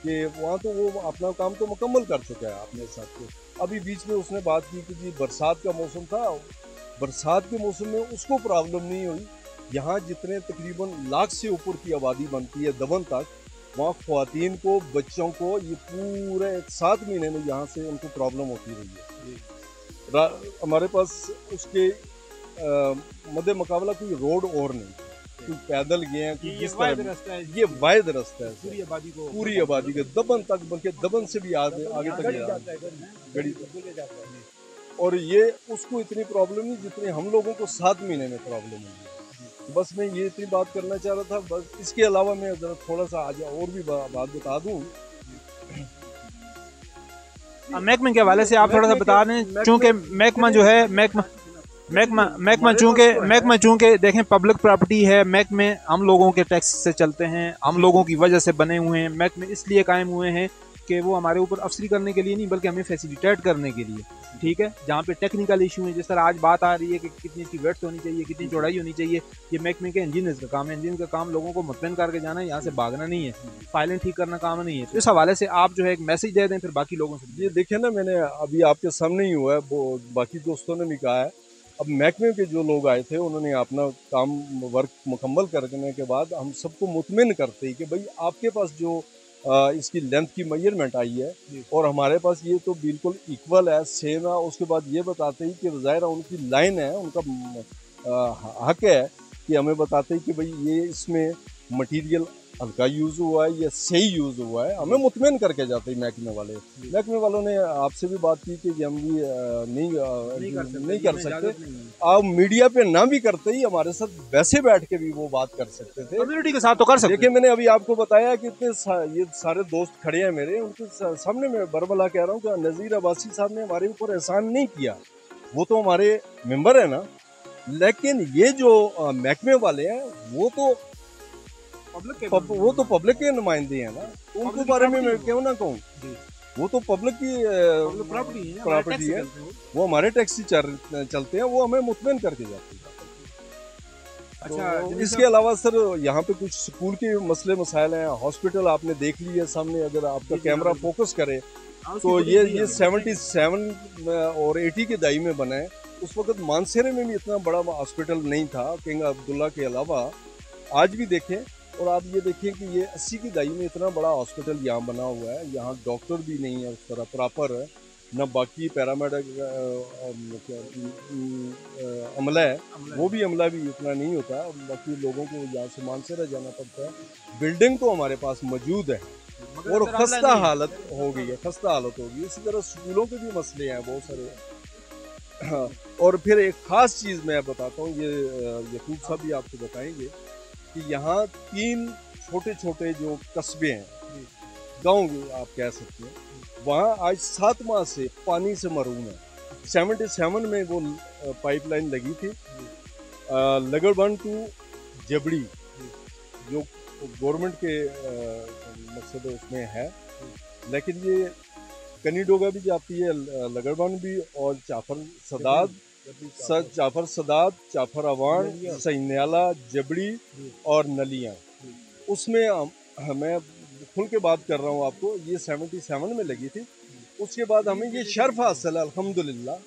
कि वहाँ तो वो अपना काम तो मुकम्मल कर चुका है अपने साथ को। अभी बीच में उसने बात की कि जी बरसात का मौसम था, बरसात के मौसम में उसको प्रॉब्लम नहीं हुई। यहाँ जितने तकरीबन 1 लाख से ऊपर की आबादी बनती है दबन तक, वहाँ ख़वातीन को, बच्चों को ये पूरे 7 महीने में यहाँ से उनको प्रॉब्लम होती रही है। हमारे पास उसके मद्दे मुकाबला कोई रोड और नहीं, कोई पैदल गए हैं, कोई जिस तरह ये वाहिद रास्ता है पूरी आबादी के दबन तक, बल्कि दबन से भी आगे तक गड़ी। और ये उसको इतनी प्रॉब्लम नहीं जितनी हम लोगों को 7 महीने में प्रॉब्लम हुई। बस मैं ये इतनी बात करना चाह रहा था। बस इसके अलावा मैं ज़रा थोड़ा सा आज और भी बात बता दूँ। महकमे के हवाले से आप थोड़ा सा बता दें, चूँकि महकमा जो है महकमा चूँकि देखें पब्लिक प्रॉपर्टी है, महकमे हम लोगों के टैक्स से चलते हैं, हम लोगों की वजह से बने हुए हैं। महकमे इसलिए कायम हुए हैं कि वो हमारे ऊपर अफसरी करने के लिए नहीं बल्कि हमें फैसिलिटेट करने के लिए, ठीक है। जहाँ पे टेक्निकल इशू है, जिस तरह आज बात आ रही है कि कितनी इसकी वेड्थ होनी चाहिए, कितनी चौड़ाई होनी चाहिए, ये महकमे के इंजीनियर्स का काम है। इंजीनियर का काम लोगों को मुतमईन करके जाना है, यहाँ से भागना नहीं है, फाइलें ठीक करना काम नहीं है। तो इस हवाले से आप जो है एक मैसेज दे दें फिर बाकी लोगों से। ये देखिए ना, मैंने अभी आपके सामने ही हुआ है, वो बाकी दोस्तों ने भी कहा है। अब महकमे के जो लोग आए थे उन्होंने अपना काम वर्क मुकम्मल करने के बाद हम सबको मुतमिन करते ही कि भाई आपके पास जो इसकी लेंथ की मेजरमेंट आई है और हमारे पास ये तो बिल्कुल इक्वल है, सेम है। उसके बाद ये बताते ही कि ज़ाहिर उनकी लाइन है, उनका हक है कि हमें बताते ही कि भाई ये इसमें मटेरियल हल्का यूज़ हुआ है या सही यूज़ हुआ है, हमें मुतमिन करके जाते हैं महकमे वाले। महकमे वालों ने आपसे भी बात की कि हम भी नहीं कर सकते। आप मीडिया पे ना भी करते ही हमारे साथ वैसे बैठ के भी वो बात कर सकते थे, कम्युनिटी के साथ तो कर सकते। देखिए मैंने अभी आपको बताया कि ये सारे दोस्त खड़े हैं मेरे, उनके सामने मैं बरबला कह रहा हूँ कि नज़ीर अब्बासी साहब ने हमारे ऊपर एहसान नहीं किया, वो तो हमारे मेंबर है ना। लेकिन ये जो महकमे वाले हैं वो तो पब्लिक के नुमाइंदे हैं ना, तो उनके बारे में मैं क्यों ना कहूँ। वो तो पब्लिक की प्रॉपर्टी है, वो हमारे टैक्स से चलते हैं, वो हमें मुतमईन करके जाते हैं। अच्छा, तो इसके अलावा सर यहाँ पे कुछ स्कूल के मसले मसाइल हैं, हॉस्पिटल आपने देख लिया सामने, अगर आपका कैमरा फोकस करे तो ये 77 और 80 के दहाई में बना है। उस वक्त मानसेरे में भी इतना बड़ा हॉस्पिटल नहीं था किंग अब्दुल्ला के अलावा। आज भी देखें और आप ये देखें कि ये 80 की दहाई में इतना बड़ा हॉस्पिटल यहाँ बना हुआ है, यहाँ डॉक्टर भी नहीं है उस तरह प्रॉपर, न बाकी पैरामेडिक अमला है, वो भी अमला भी इतना नहीं होता है। बाकी लोगों को यहाँ से मानसेरा जाना पड़ता है। बिल्डिंग तो हमारे पास मौजूद है और खस्ता हालत हो गई है, इसी तरह स्कूलों के भी मसले हैं बहुत सारे। और फिर एक ख़ास चीज़ मैं बताता हूँ, ये यकूब साहब भी आपको बताएंगे कि यहाँ 3 छोटे छोटे जो कस्बे हैं, गांव आप कह सकते हैं, वहाँ आज 7 माह से पानी से महरूम है। 77 में वो पाइपलाइन लगी थी लगड़बन टू जबड़ी, जो गवर्नमेंट के मकसद उसमें है, लेकिन ये कनीडोगा भी जाती है, लगड़बन भी, और जाफर सदाद, जाफर अवान, सैन्याला, जबड़ी और नलियाँ, उसमें मैं खुल के बात कर रहा हूँ आपको, ये 77 में लगी थी। उसके बाद हमें ये शर्फ हासिल है अल्हम्दुलिल्लाह,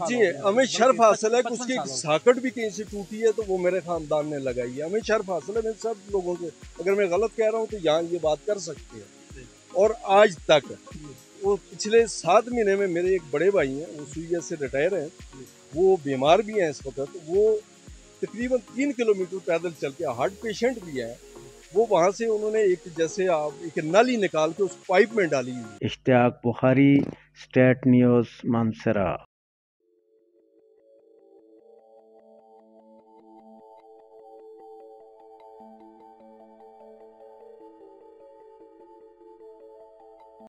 जी हमें शर्फ हासिल है कि उसकी साकट भी कहीं से टूटी है तो वो मेरे खानदान ने लगाई है, हमें शर्फ हासिल है। मैं सब लोगों से, अगर मैं गलत कह रहा हूँ तो यहाँ ये बात कर सकते हैं। और आज तक वो पिछले 7 महीने में मेरे एक बड़े भाई हैं, वो सुइया से रिटायर हैं, वो बीमार भी हैं इस वक्त, वो तकरीबन 3 किलोमीटर पैदल चल के, हार्ट पेशेंट भी है, वो वहाँ से उन्होंने एक नाली निकाल के उस पाइप में डाली। इश्तियाक बुखारी, स्टेट न्यूज़, मानसरा।